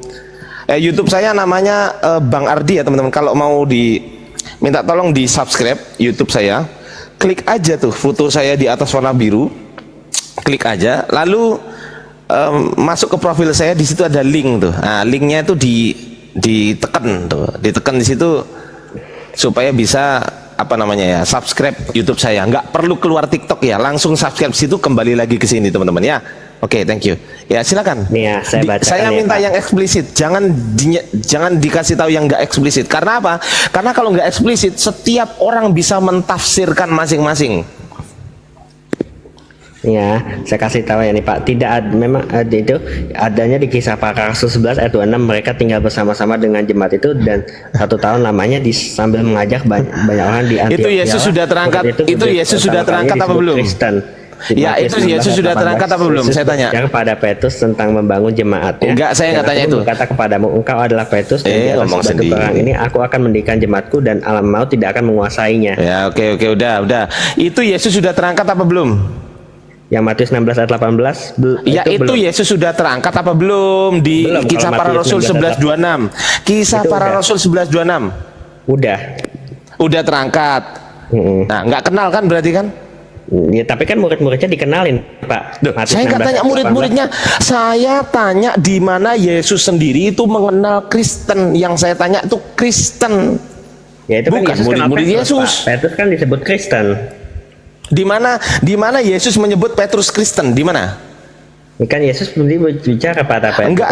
YouTube saya namanya Bang Ardi ya teman-teman. Kalau mau minta tolong di subscribe YouTube saya, klik aja tuh foto saya di atas warna biru, klik aja, lalu masuk ke profil saya, di situ ada link tuh. Linknya itu ditekan tuh, ditekan di situ supaya bisa subscribe YouTube saya. Nggak perlu keluar TikTok ya, langsung subscribe situ, kembali lagi ke sini teman-teman ya. Oke, thank you. Ya silakan. Nih ya, saya bacakan Saya ya, minta Pak. yang eksplisit, jangan dikasih tahu yang nggak eksplisit. Karena apa? Karena kalau nggak eksplisit, setiap orang bisa mentafsirkan masing-masing. Ya, saya kasih tahu ya nih Pak, memang itu adanya di Kisah Para Rasul 11 ayat 26, mereka tinggal bersama-sama dengan jemaat itu dan 1 tahun lamanya sambil mengajak banyak orang di Antioquia. Itu Yesus sudah terangkat, itu Yesus sudah terangkat apa belum? Kristen. Ya, itu Yesus sudah terangkat apa belum? Saya tanya. Yang kepada Petrus tentang membangun jemaat. Ya. Enggak, saya nggak tanya itu. Berkata kepadamu, engkau adalah Petrus, dan di atas ngomong batu sendiri. perang ini aku akan mendirikan jemaatku dan alam maut tidak akan menguasainya. Ya, oke, udah. Itu Yesus sudah terangkat apa belum? Yang Matius 16 ayat 18 Ya itu belum. Yesus sudah terangkat apa belum di Belum, Kisah kalau Para Matius Rasul 16 11:26. Kisah Itu Para udah. Rasul 11:26. Udah terangkat. Nah, nggak kenal kan berarti kan? Ya, tapi kan murid-muridnya dikenalin, Pak. Matius Saya nggak 16 tanya ayat murid-muridnya, saya tanya di mana Yesus sendiri itu mengenal Kristen. Yang saya tanya itu Kristen. 18. Ya itu Bukan kan Yesus kenal murid-murid Petrus, Yesus. Pak. Petrus kan disebut Kristen. Di mana Yesus menyebut Petrus Kristen? Di mana? Ini kan Yesus belum bicara pada Petrus. Enggak,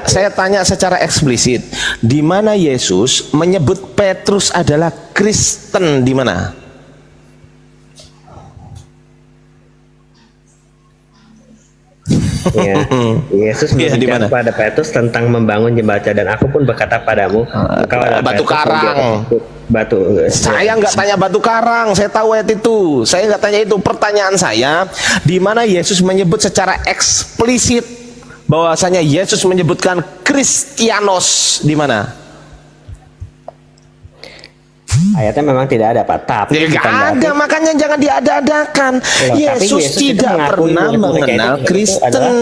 saya tanya secara eksplisit. Di mana Yesus menyebut Petrus adalah Kristen, di mana? Ya, Yesus berbicara pada Petrus tentang membangun jembatan, dan aku pun berkata padamu, engkau adalah batu Petrus, karang. Batu. Saya nggak tanya batu karang, saya tahu ayat itu. Saya nggak tanya itu. Pertanyaan saya, di mana Yesus menyebut secara eksplisit bahwasanya Yesus menyebutkan Kristianos, di mana? Ayatnya memang tidak ada, Pak. Tapi Ya, nggak ada, makanya jangan diada-adakan. Yesus itu tidak mengakui pernah murid-muridnya mengenal itu Kristen.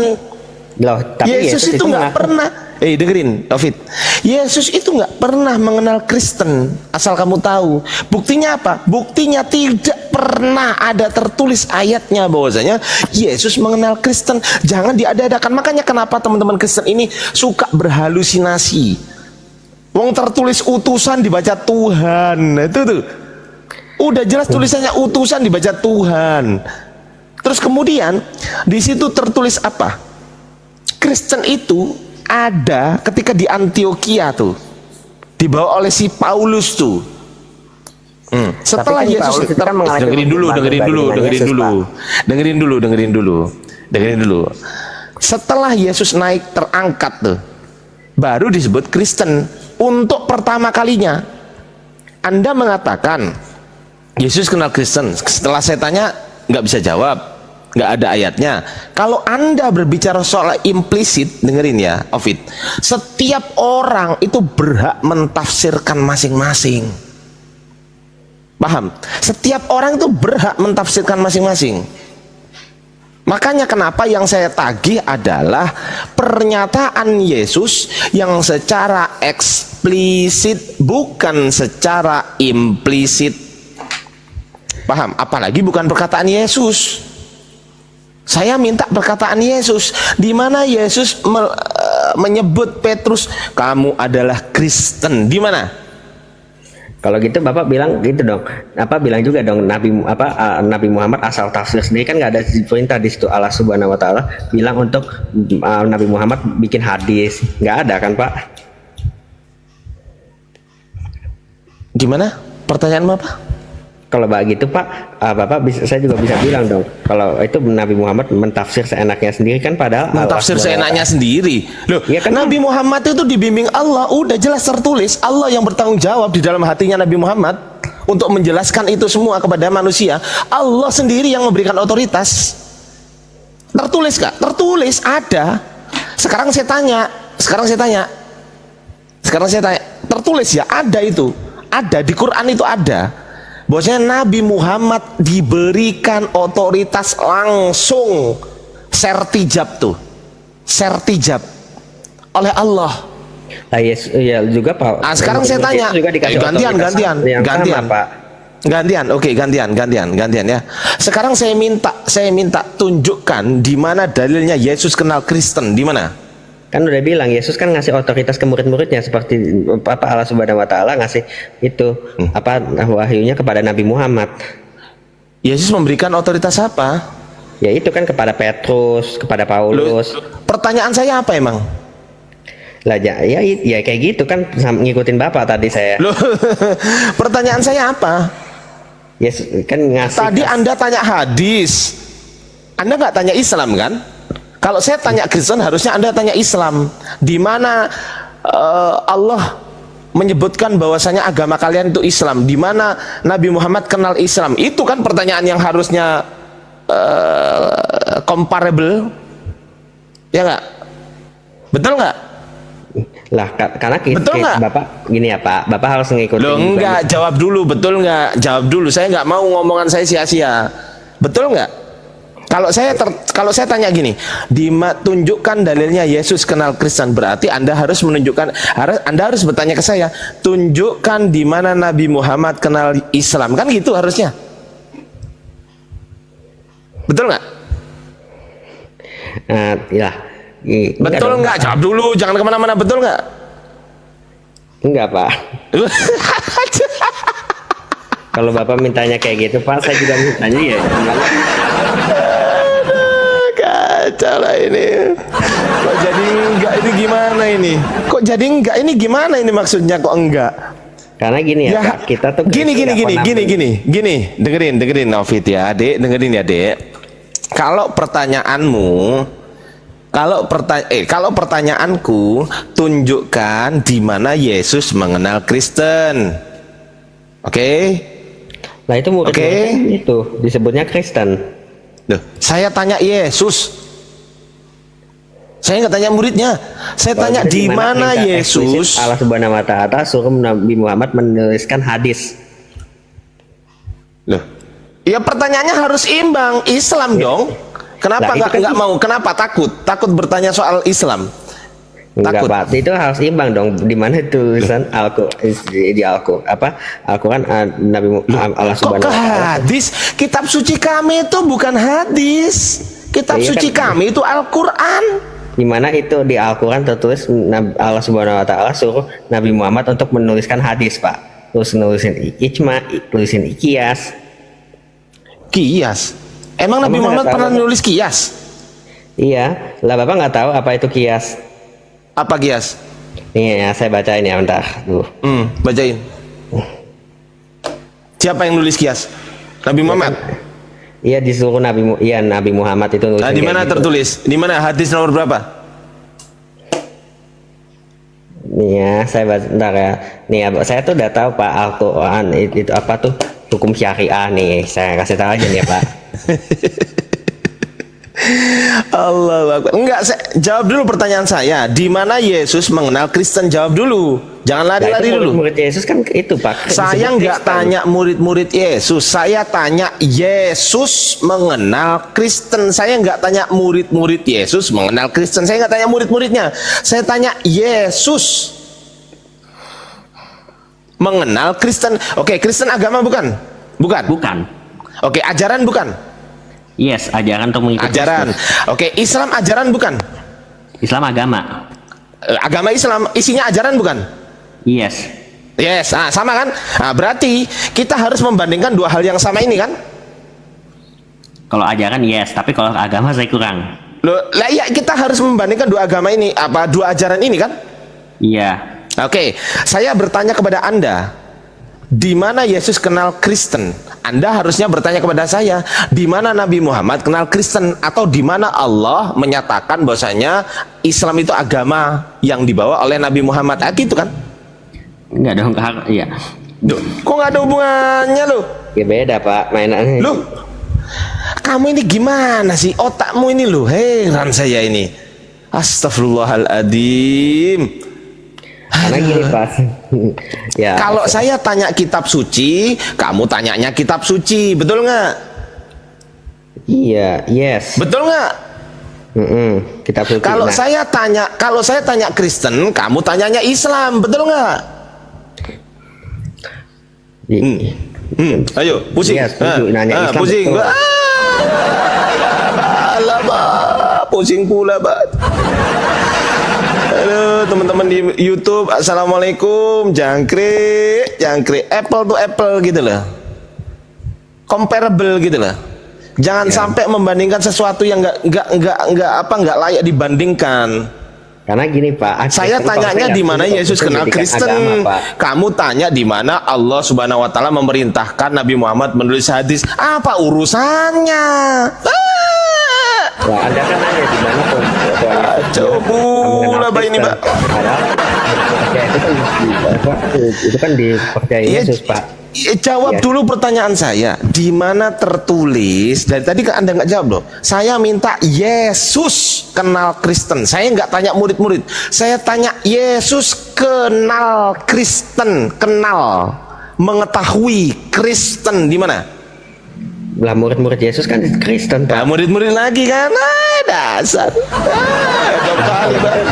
Loh, tapi Yesus itu nggak mengaku. pernah. Dengerin, David. Yesus itu nggak pernah mengenal Kristen. Asal kamu tahu. Buktinya apa? Buktinya tidak pernah ada tertulis ayatnya bahwasanya Yesus mengenal Kristen. Jangan diada-adakan. Makanya kenapa teman-teman Kristen ini suka berhalusinasi. Wong tertulis utusan dibaca Tuhan. Itu tuh. Udah jelas tulisannya utusan dibaca Tuhan. Terus kemudian di situ tertulis apa? Kristen itu ada ketika di Antioquia tuh. Dibawa oleh si Paulus tuh. Setelah Tapi kan Yesus Paulus itu kan mengalami dengerin dulu. Setelah Yesus naik terangkat tuh, baru disebut Kristen. Untuk pertama kalinya Anda mengatakan Yesus kenal Kristen. Setelah saya tanya nggak bisa jawab, nggak ada ayatnya. Kalau Anda berbicara soal implisit, dengerin ya, Ovid. Setiap orang itu berhak mentafsirkan masing-masing. Paham? Setiap orang itu berhak mentafsirkan masing-masing. Makanya kenapa yang saya tagih adalah pernyataan Yesus yang secara eksplisit, bukan secara implisit. Paham? Apalagi bukan perkataan Yesus. Saya minta perkataan Yesus, di mana Yesus menyebut Petrus, kamu adalah Kristen. Di mana? Kalau gitu Bapak bilang gitu dong. Bilang juga dong Nabi Muhammad asal tafsir sendiri, kan nggak ada perintah di situ. Allah Subhanahu wa taala bilang untuk Nabi Muhammad bikin hadis. Nggak ada kan, Pak? Gimana? Pertanyaan apa? Kalau begitu Pak, saya juga bisa bilang dong, kalau itu Nabi Muhammad mentafsir seenaknya sendiri, kan padahal mentafsir seenaknya sendiri. Loh, ya kan Nabi Muhammad itu dibimbing Allah, udah jelas tertulis, Allah yang bertanggung jawab di dalam hatinya Nabi Muhammad untuk menjelaskan itu semua kepada manusia. Allah sendiri yang memberikan otoritas. Tertulis gak? Tertulis, ada. Sekarang saya tanya, tertulis ya, ada itu. Ada di Quran, itu ada. Bahwasanya Nabi Muhammad diberikan otoritas langsung, sertijab oleh Allah. Ya juga Pak. Sekarang saya tanya, gantian, Pak. Gantian ya. Sekarang saya minta tunjukkan di mana dalilnya Yesus kenal Kristen, di mana? Kan udah bilang Yesus kan ngasih otoritas ke murid-muridnya, seperti Allah Subhanahu wa taala ngasih itu wahyunya kepada Nabi Muhammad. Yesus memberikan otoritas apa? Ya itu kan kepada Petrus, kepada Paulus. Pertanyaan saya apa emang? Lah ya kayak gitu kan, ngikutin Bapak tadi saya. Loh, pertanyaan saya apa? Yesus kan ngasih. Tadi Anda tanya hadis. Anda nggak tanya Islam kan? Kalau saya tanya Kristen, harusnya Anda tanya Islam. Di mana Allah menyebutkan bahwasanya agama kalian itu Islam. Di mana Nabi Muhammad kenal Islam. Itu kan pertanyaan yang harusnya comparable. Ya nggak? Betul nggak? Lah karena betul nggak? Bapak gini ya Pak, Bapak harus ngikutin. Loh enggak, jawab dulu, betul nggak? Jawab dulu. Saya nggak mau ngomongan saya sia-sia. Betul nggak? Kalau saya tanya gini, tunjukkan dalilnya Yesus kenal Kristen, berarti Anda harus menunjukkan, Anda harus bertanya ke saya, tunjukkan di mana Nabi Muhammad kenal Islam, kan gitu harusnya. Betul nggak? Ya. Betul nggak? Jawab dulu, jangan kemana-mana. Betul nggak? Enggak Pak. Kalau Bapak mintanya kayak gitu Pak, saya juga mintanya ya. ini? Kok jadi enggak ini gimana ini? Kok jadi enggak ini gimana ini maksudnya kok enggak? Karena gini ya, Pak, kita tuh gini, nggak pernah dengerin Novit ya, Dek, dengerin ya, Dek. Kalau pertanyaanku, tunjukkan di mana Yesus mengenal Kristen. Oke? Nah itu murid-murid itu disebutnya Kristen. Loh, saya tanya Yesus. Saya nggak tanya muridnya. Saya tanya di mana Yesus. Allah Subhanahu Wa Taala suruh Nabi Muhammad menuliskan hadis. Loh, ya pertanyaannya harus imbang. Islam dong. Kenapa Lah, nggak mau? Kenapa takut bertanya soal Islam? Enggak, Takut. Pak, itu harus imbang dong. Di mana tulisan Al-Quran Nabi Allah Kok Subhanahu ke Wa Taala. hadis? Kitab suci kami itu bukan hadis. Kitab Iya suci kan? kami itu Al-Quran. Di mana itu di Al-Quran tertulis Allah Subhanahu Wa Taala suruh Nabi Muhammad untuk menuliskan hadis, Pak. Terus nulisin ijma, tulisin kias. Kias. Emang Nabi Kamu Muhammad nggak tahu pernah apa? nulis kias? Iya, lah Bapak nggak tahu apa itu kias? Apa kias? Nih ya, saya bacain ya bentar. Tuh. Bacain. Siapa yang nulis kias? Nabi Muhammad. Iya disuruh Nabi Muhammad itu nulis. Nah, di mana tertulis? Di mana hadis nomor berapa? Nih ya, saya baca bentar ya. Nih ya, saya tuh udah tahu Pak Al-Quran itu apa tuh hukum syariah nih. Saya kasih tahu aja nih ya Pak. Allah Akbar. Enggak, jawab dulu pertanyaan saya. Di mana Yesus mengenal Kristen? Jawab dulu. Jangan lari-lari dulu. Murid Yesus kan itu Pak. Saya nggak tanya murid-murid Yesus. Saya tanya Yesus mengenal Kristen. Saya nggak tanya murid-murid Yesus mengenal Kristen. Saya nggak tanya murid-muridnya. Saya tanya Yesus mengenal Kristen. Oke, Kristen agama bukan? Bukan. Bukan. Oke, ajaran bukan? Yes, ajaran untuk mengikuti Ajaran. Kristus. Oke, Islam ajaran bukan? Islam agama. Agama Islam isinya ajaran bukan? Yes. Yes, sama kan? Berarti kita harus membandingkan dua hal yang sama ini kan? Kalau ajaran yes, tapi kalau agama saya kurang. Loh, lah ya kita harus membandingkan dua agama ini, dua ajaran ini kan? Iya. Oke, saya bertanya kepada Anda, di mana Yesus kenal Kristen? Anda harusnya bertanya kepada saya, di mana Nabi Muhammad kenal Kristen, atau di mana Allah menyatakan bahwasanya Islam itu agama yang dibawa oleh Nabi Muhammad. Gitu kan? Enggak dong, iya. Duh, kok nggak ada hubungannya loh? Ya beda Pak mainannya. Loh, kamu ini gimana sih? Otakmu ini loh, heran saya ini. Astagfirullahaladzim. Karena gini Pak. Ya. Kalau saya tanya kitab suci, kamu tanyanya kitab suci, betul nggak? Iya, yes. Betul nggak? Kitab suci. Kalau Nah, saya tanya Kristen, kamu tanyanya Islam, betul nggak? Ayo, pusing. Iya, setuju. Nanya Islam, pusing. betul. Pusing pula, Pak. Halo teman-teman di YouTube, assalamualaikum. Jangkrik, apple to apple gitu loh, comparable gitu loh. Jangan sampai membandingkan sesuatu yang nggak layak dibandingkan. karena gini Pak. Saya tanyanya di mana Yesus kenal Kristen. Agama, Kamu tanya di mana Allah Subhanahu Wa Taala memerintahkan Nabi Muhammad menulis hadis. Apa urusannya? Wah, Anda kan nanya di mana Coba lah ini, Pak. Itu kan dipercaya Yesus, Pak. Jawab dulu pertanyaan saya. Di mana tertulis? Dari tadi kan Anda nggak jawab loh. Saya minta Yesus kenal Kristen. Saya nggak tanya murid-murid. Saya tanya Yesus kenal Kristen, kenal, mengetahui Kristen di mana? Lah murid-murid Yesus kan Kristen, Pak. Nah, murid-murid lagi kan? Dasar.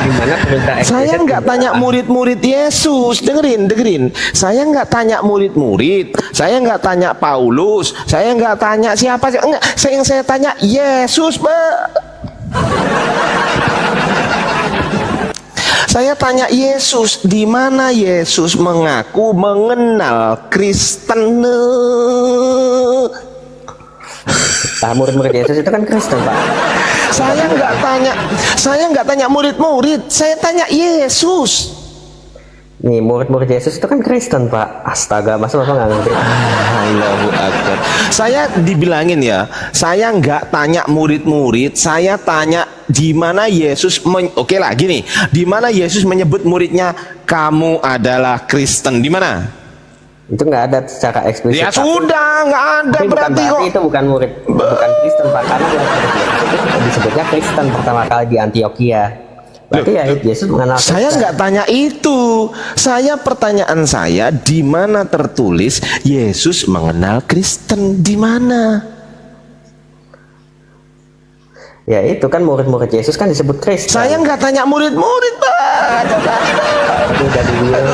Gimana perintah Saya nggak tanya murid-murid Yesus. Dengerin. Saya nggak tanya murid-murid. Saya nggak tanya Paulus. Saya nggak tanya siapa sih. Enggak. Yang saya tanya Yesus, Pak. Saya tanya Yesus, di mana Yesus mengaku mengenal Kristen? Murid-murid Yesus itu kan Kristen, Pak. Saya nggak tanya murid-murid, saya tanya Yesus. Nih, murid-murid Yesus itu kan Kristen, Pak. Astaga, masa Bapak nggak ngerti? Allahu Akbar. Saya dibilangin ya, saya nggak tanya murid-murid, saya tanya di mana Yesus oke lah gini, di mana Yesus menyebut muridnya kamu adalah Kristen, di mana? Itu nggak ada secara eksplisit. Ya Pak. sudah, nggak ada Tapi bukan berarti kok. itu bukan murid, bukan Kristen, Pak. Karena itu disebutnya Kristen pertama kali di Antioquia. Berarti ya Yesus mengenal Saya Kristen. nggak tanya itu. Pertanyaan saya di mana tertulis Yesus mengenal Kristen, di mana? Ya itu kan murid-murid Yesus kan disebut Kristen. Saya nggak tanya murid-murid, Pak. Itu udah dibilang.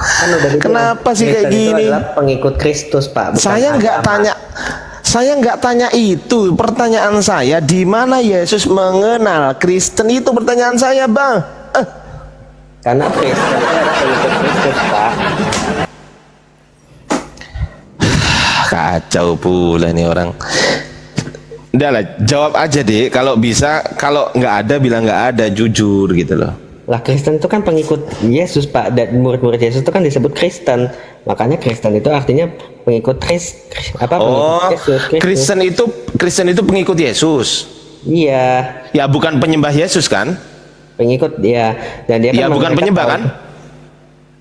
Kan udah dibilang, Kenapa sih kayak Kristen itu gini? adalah pengikut Kristus, Pak. Bukan Saya nggak tanya itu. Pertanyaan saya di mana Yesus mengenal Kristen, itu pertanyaan saya, Bang. Karena Kristen itu adalah pengikut Kristus, Pak. Kacau pula nih orang. Udah lah, jawab aja deh. Kalau bisa, kalau nggak ada bilang nggak ada, jujur gitu loh. Lah Kristen itu kan pengikut Yesus, Pak, dan murid-murid Yesus itu kan disebut Kristen. Makanya Kristen itu artinya pengikut Oh, Kristus. Kristen itu pengikut Yesus. Iya, Ya bukan penyembah Yesus kan? pengikut ya, dan dia Ya kan bukan mereka penyembah tahu. kan?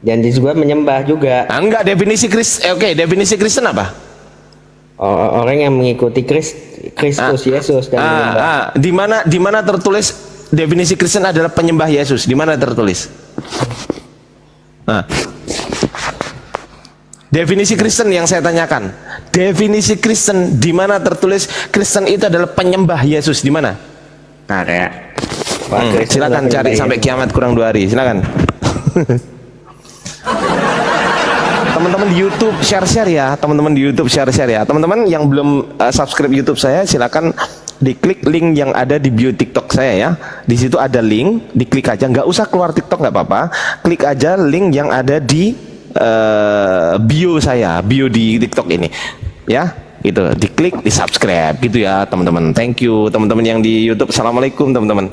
Dan dia juga menyembah juga. Enggak, definisi definisi Kristen apa? Orang yang mengikuti Kristus Yesus dan menyembah. Di mana tertulis definisi Kristen adalah penyembah Yesus? Di mana tertulis? Definisi Kristen yang saya tanyakan. Definisi Kristen di mana tertulis Kristen itu adalah penyembah Yesus, di mana? Nah, kayak Kristen Silakan adalah cari penyembah sampai Yesus. kiamat kurang 2 hari. Silakan. Teman-teman di YouTube share-share ya. Teman-teman di YouTube share-share ya. Teman-teman yang belum subscribe YouTube saya, silakan diklik link yang ada di bio TikTok saya ya. Di situ ada link, diklik aja. Nggak usah keluar TikTok, nggak apa-apa. Klik aja link yang ada di bio saya, bio di TikTok ini. Ya, gitu. Diklik, di subscribe gitu ya, teman-teman. Thank you, teman-teman yang di YouTube. Assalamualaikum, teman-teman.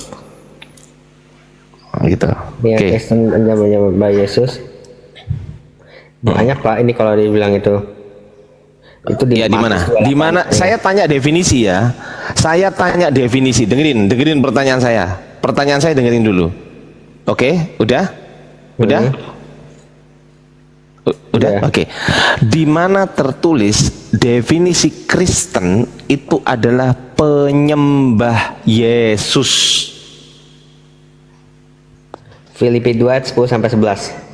Gitu. Ya, Oke. Kristen menyembah Yesus. Banyak, Pak, ini kalau dibilang itu Ya di mana? Di mana? Saya tanya definisi ya. Saya tanya definisi. Dengerin pertanyaan saya. Pertanyaan saya dengerin dulu. Oke, udah? Udah? Udah? Oke. Di mana tertulis definisi Kristen itu adalah penyembah Yesus? Filipi 2 ayat 10 sampai 11.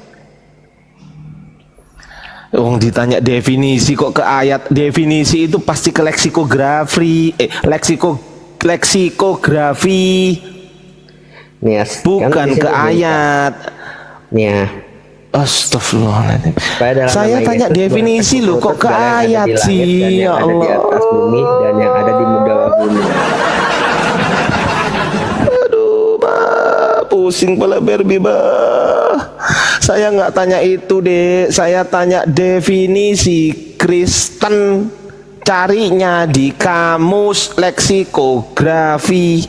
Wong ditanya definisi kok ke ayat. Definisi itu pasti ke leksikografi, leksikografi, Nih, ya, bukan kan di ke sini ayat. Nih, ya. Astagfirullahaladzim. Dalam Saya nama tanya Yesus, definisi Tuhan loh, kok ke segala yang ada ayat di langit sih, dan yang ya ada di Allah. atas bumi dan yang ada di bawah bumi. Aduh, pusing kepala Barbie, Saya nggak tanya itu deh, saya tanya definisi Kristen. Carinya di kamus leksikografi.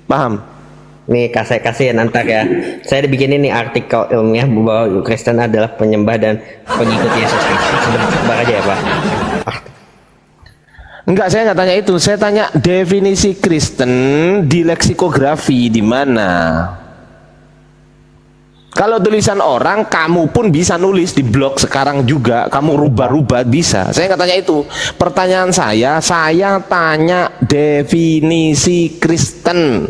Paham? Nih, kasihan antar ya. Saya dibikinin nih artikel ilmiah bahwa Kristen adalah penyembah dan pengikut Yesus Kristus. Sebentar aja ya, Pak. Enggak, saya nggak tanya itu. Saya tanya definisi Kristen di leksikografi di mana? Kalau tulisan orang, kamu pun bisa nulis di blog sekarang juga. Kamu rubah-rubah bisa. Saya nggak tanya itu. Pertanyaan saya tanya definisi Kristen.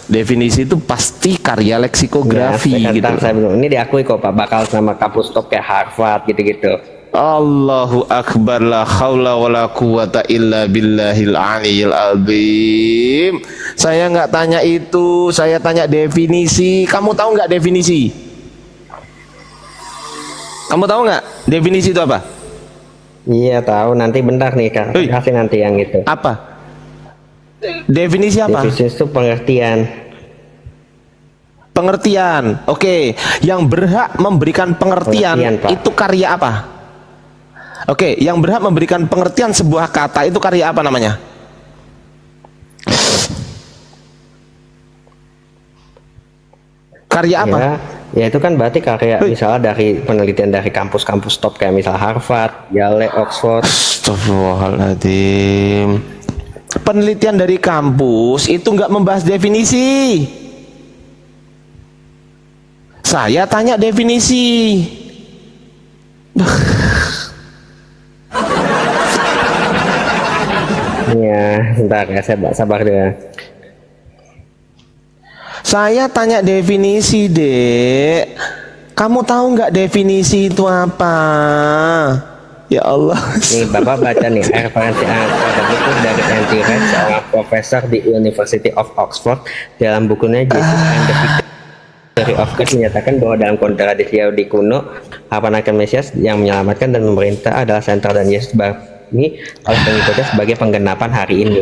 Definisi itu pasti karya leksikografi Ya, gitu. saya bilang, ini diakui kok, Pak, bakal sama kampus top kayak Harvard gitu-gitu. Allahu Akbar, la haula wala quwata illa billahil aliyil azim. Saya nggak tanya itu, saya tanya definisi. Kamu tahu nggak definisi? Kamu tahu nggak definisi itu apa? Iya, tahu. Nanti bentar nih, kasih nanti yang itu. Apa? Definisi apa? Definisi itu pengertian. Pengertian. Oke, yang berhak memberikan pengertian Pengertian, Pak. itu karya apa? Oke, yang berhak memberikan pengertian sebuah kata itu karya apa namanya? Karya apa? Ya itu kan berarti karya misalnya dari penelitian dari kampus-kampus top kayak misal Harvard, Yale, Oxford. Astagfirullahaladzim. Penelitian dari kampus itu nggak membahas definisi. Saya tanya definisi. Ya, bentar ya, saya sabar deh. Saya tanya definisi, Dek. Kamu tahu nggak definisi itu apa? Ya Allah. Nih Bapak baca nih referensi itu dari Andy Wright, seorang profesor di University of Oxford, dalam bukunya Jesus and the Victory of Christ menyatakan bahwa dalam kontradiksi Yahudi kuno, harapan akan Mesias yang menyelamatkan dan memerintah adalah sentral dan Yesus ini oleh pengikutnya sebagai penggenapan hari ini.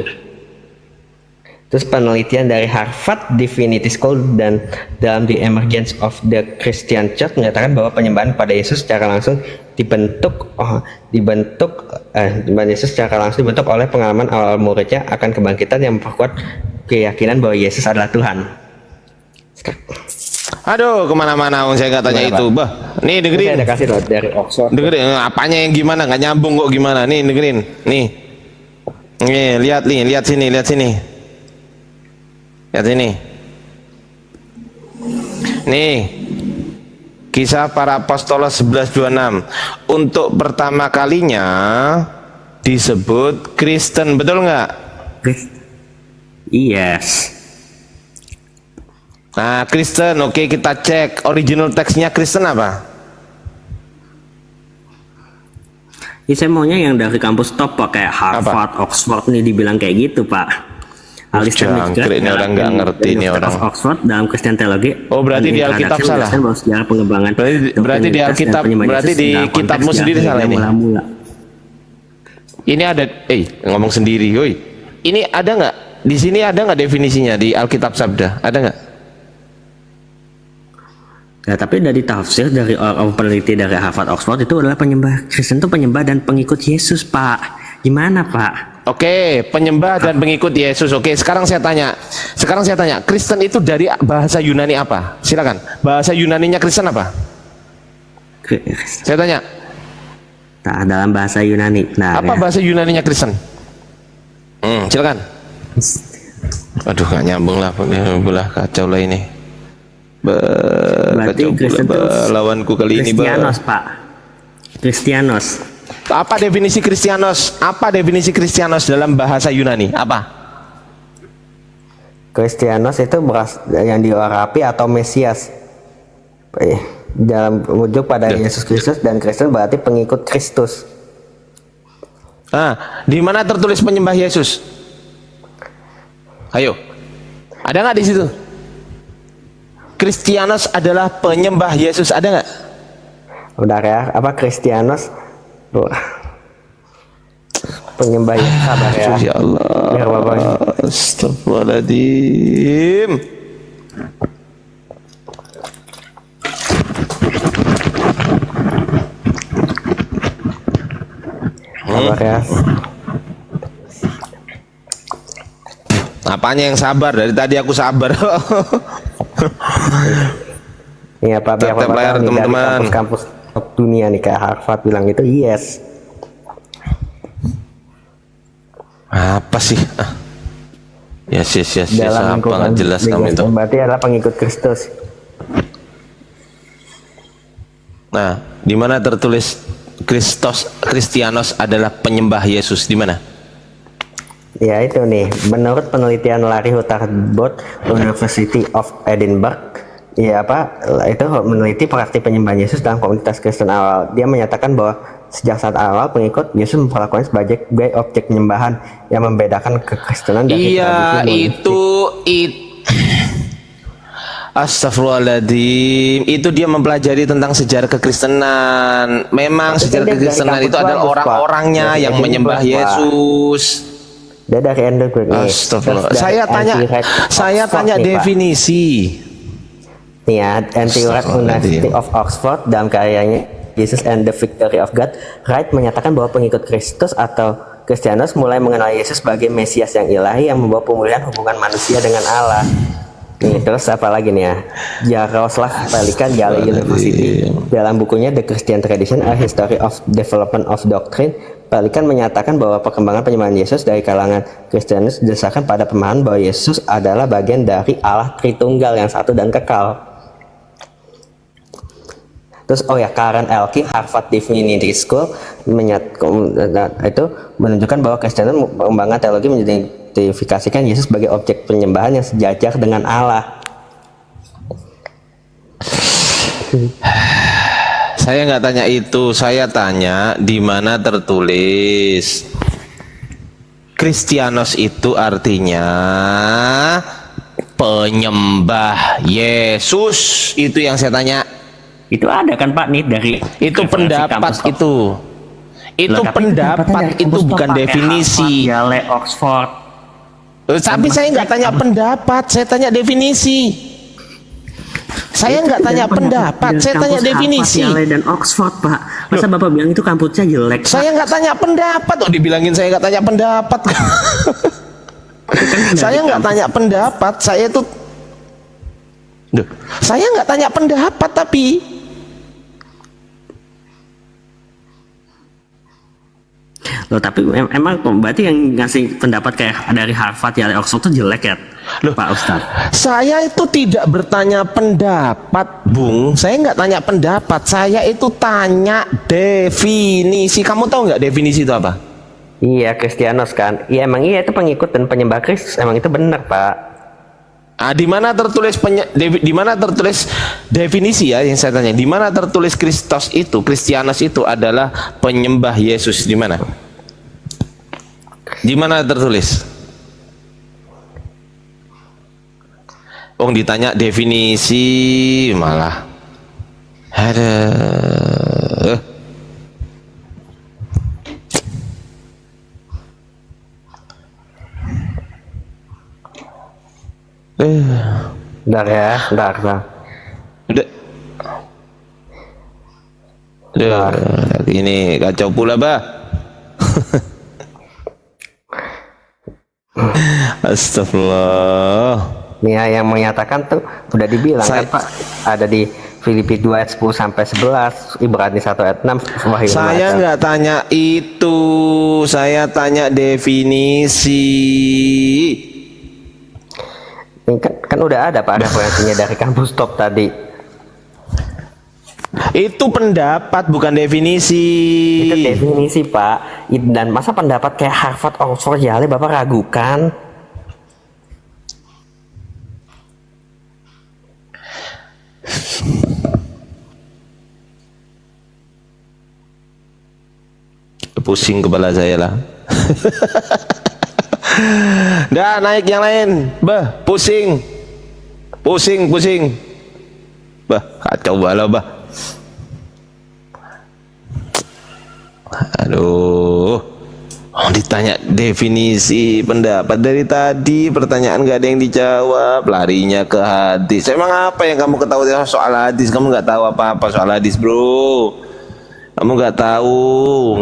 Terus penelitian dari Harvard Divinity School dan dalam The Emergence of the Christian Church menyatakan bahwa penyembahan pada Yesus secara langsung dibentuk oleh pengalaman awal muridnya akan kebangkitan yang memperkuat keyakinan bahwa Yesus adalah Tuhan. Aduh, kemana-mana saya nggak tanya itu, bah. Nih dengerin. Saya ada kasih loh dari Oxford. Dengerin, apanya yang gimana? Nggak nyambung kok gimana? Nih dengerin, nih. Nih lihat sini. Lihat ini. Nih. Kisah para Apostolos 11:26. Untuk pertama kalinya disebut Kristen, betul nggak? Yes. Nah, Kristen, oke, kita cek original teksnya Kristen apa? Ya, saya maunya yang dari kampus top Pak, kayak Harvard, Oxford nih dibilang kayak gitu Pak. Alistair McGrath, ini orang nggak ngerti ini orang. Oxford dalam Christian Theology. Oh, berarti di Alkitab salah. Berarti di Alkitab, berarti di kitabmu sendiri salah ini. Ini ada, ngomong sendiri, woi. Ini ada nggak? Di sini ada nggak definisinya di Alkitab Sabda? Ada nggak? Ya, tapi dari tafsir dari orang peneliti dari Harvard Oxford itu adalah penyembah Kristen itu penyembah dan pengikut Yesus Pak. Gimana Pak? Oke, penyembah dan pengikut Yesus. Oke, sekarang saya tanya, Kristen itu dari bahasa Yunani apa? Silakan. Bahasa Yunaninya Kristen apa? Saya tanya. Nah, dalam bahasa Yunani. Nah, apa bahasa Yunaninya Kristen? Silakan. Aduh, nggak nyambung lah, belah kacau lah ini. Berarti Kristen itu lawanku kali ini. Kristianos Pak. Kristianos. Apa definisi Kristianos? Apa definisi Kristianos dalam bahasa Yunani? Apa? Kristianos itu yang diurapi atau Mesias. Dalam wujud pada Yesus Kristus, dan Kristen berarti pengikut Kristus. Di mana tertulis penyembah Yesus? Ayo. Ada nggak di situ? Kristianos adalah penyembah Yesus, ada nggak? Udah ya, apa Kristianos? Penyembah Yesus, sabar ya. Ya Allah. Astagfirullahaladzim. Sabar ya. Apanya yang sabar? Dari tadi aku sabar. Iya Pak, biar Bapak tahu nih, teman-teman. dari kampus top dunia nih kayak Harvard bilang itu yes. Apa sih? Yes. Dalam Apa nggak jelas kamu itu? Berarti adalah pengikut Kristus. Nah, di mana tertulis Kristianos adalah penyembah Yesus? Di mana? Ya itu nih, menurut penelitian Larry Hutterbot University of Edinburgh, ya apa itu meneliti praktik penyembahan Yesus dalam komunitas Kristen awal. Dia menyatakan bahwa sejak saat awal pengikut Yesus memperlakukan sebagai objek penyembahan yang membedakan kekristenan dari tradisi monistik. Astagfirullahaladzim, itu dia mempelajari tentang sejarah kekristenan. Memang sejarah kekristenan itu adalah orang-orangnya yang menyembah Yesus. Dia dari Edinburgh nih. Astagfirullah. Saya tanya nih, definisi. Nih ya, Andy Wright University of Oxford dalam karyanya Jesus and the Victory of God, Wright menyatakan bahwa pengikut Kristus atau Kristianos mulai mengenal Yesus sebagai Mesias yang ilahi yang membawa pemulihan hubungan manusia dengan Allah. Nih, terus apa lagi nih ya? Jaroslav Pelikan, Yale University. Dalam bukunya The Christian Tradition: A History of Development of Doctrine, Pelikan menyatakan bahwa perkembangan penyembahan Yesus dari kalangan Kristianis didasarkan pada pemahaman bahwa Yesus adalah bagian dari Allah Tritunggal yang satu dan kekal. Terus Karen Elkin, Harvard Divinity School itu menunjukkan bahwa Kristianis pengembangan teologi mengidentifikasikan Yesus sebagai objek penyembahan yang sejajar dengan Allah. Saya nggak tanya itu, saya tanya di mana tertulis Kristianos itu artinya penyembah Yesus. Itu yang saya tanya. Itu ada kan Pak nih dari Itu pendapat itu. Itu pendapat, itu bukan definisi. Yale, Oxford. Tapi saya nggak tanya pendapat, saya tanya definisi. Saya nggak tanya pendapat, saya tanya definisi. Yale dan Oxford, Pak. Masa Bapak bilang itu kampusnya jelek? Saya nggak tanya pendapat. Dibilangin saya nggak tanya pendapat. Saya nggak tanya pendapat. Saya nggak tanya pendapat tapi. Loh, tapi emang berarti yang ngasih pendapat kayak dari Harvard ya Oxford itu jelek ya, Pak Ustadz? Saya itu tidak bertanya pendapat, Bung. Saya nggak tanya pendapat. Saya itu tanya definisi. Kamu tahu nggak definisi itu apa? Iya, Kristianos kan. Iya, emang iya itu pengikut dan penyembah Kristus. Emang itu benar, Pak. Di mana tertulis definisi ya yang saya tanya? Di mana tertulis Kristianos itu adalah penyembah Yesus? Di mana? Di mana tertulis? Ditanya definisi malah. Ada. Bentar ya, bentar. Udah. Ini kacau pula, Bah. Astagfirullah. Nih yang menyatakan tuh udah dibilang kan Pak, ada di Filipi 2 ayat 10 sampai 11, Ibrani 1 ayat 6. Saya nggak tanya itu, saya tanya definisi. Ini kan udah ada Pak referensinya dari kampus top tadi. Itu pendapat bukan definisi. Itu definisi Pak. Dan masa pendapat kayak Harvard, Oxford, Yale Bapak ragukan? Pusing kepala saya lah. Dah naik yang lain, bah, pusing. Bah, kacau balau, bah. Aduh, ditanya definisi pendapat dari tadi, pertanyaan gak ada yang dijawab, larinya ke hadis. Emang apa yang kamu ketahui soal hadis? Kamu nggak tahu apa-apa soal hadis, bro. Kamu nggak tahu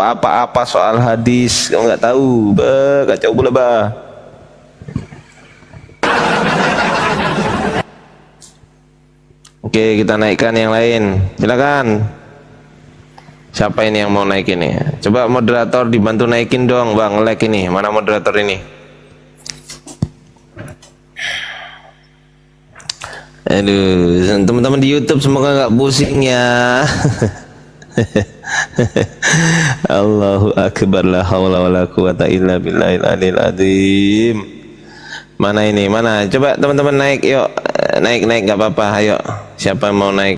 apa-apa soal hadis. Kamu nggak tahu, bah, kacau pula, bah. Oke, kita naikkan yang lain. Silakan. Siapa ini yang mau naik ini? Coba moderator dibantu naikin dong, Bang. Like ini. Mana moderator ini? Aduh, teman-teman di YouTube semoga nggak pusing ya. Allahu akbar, la haula wala quwata illa billahil aliyil azim. Mana ini? Mana? Coba teman-teman naik, yuk. Naik nggak apa-apa, ayo. Siapa mau naik?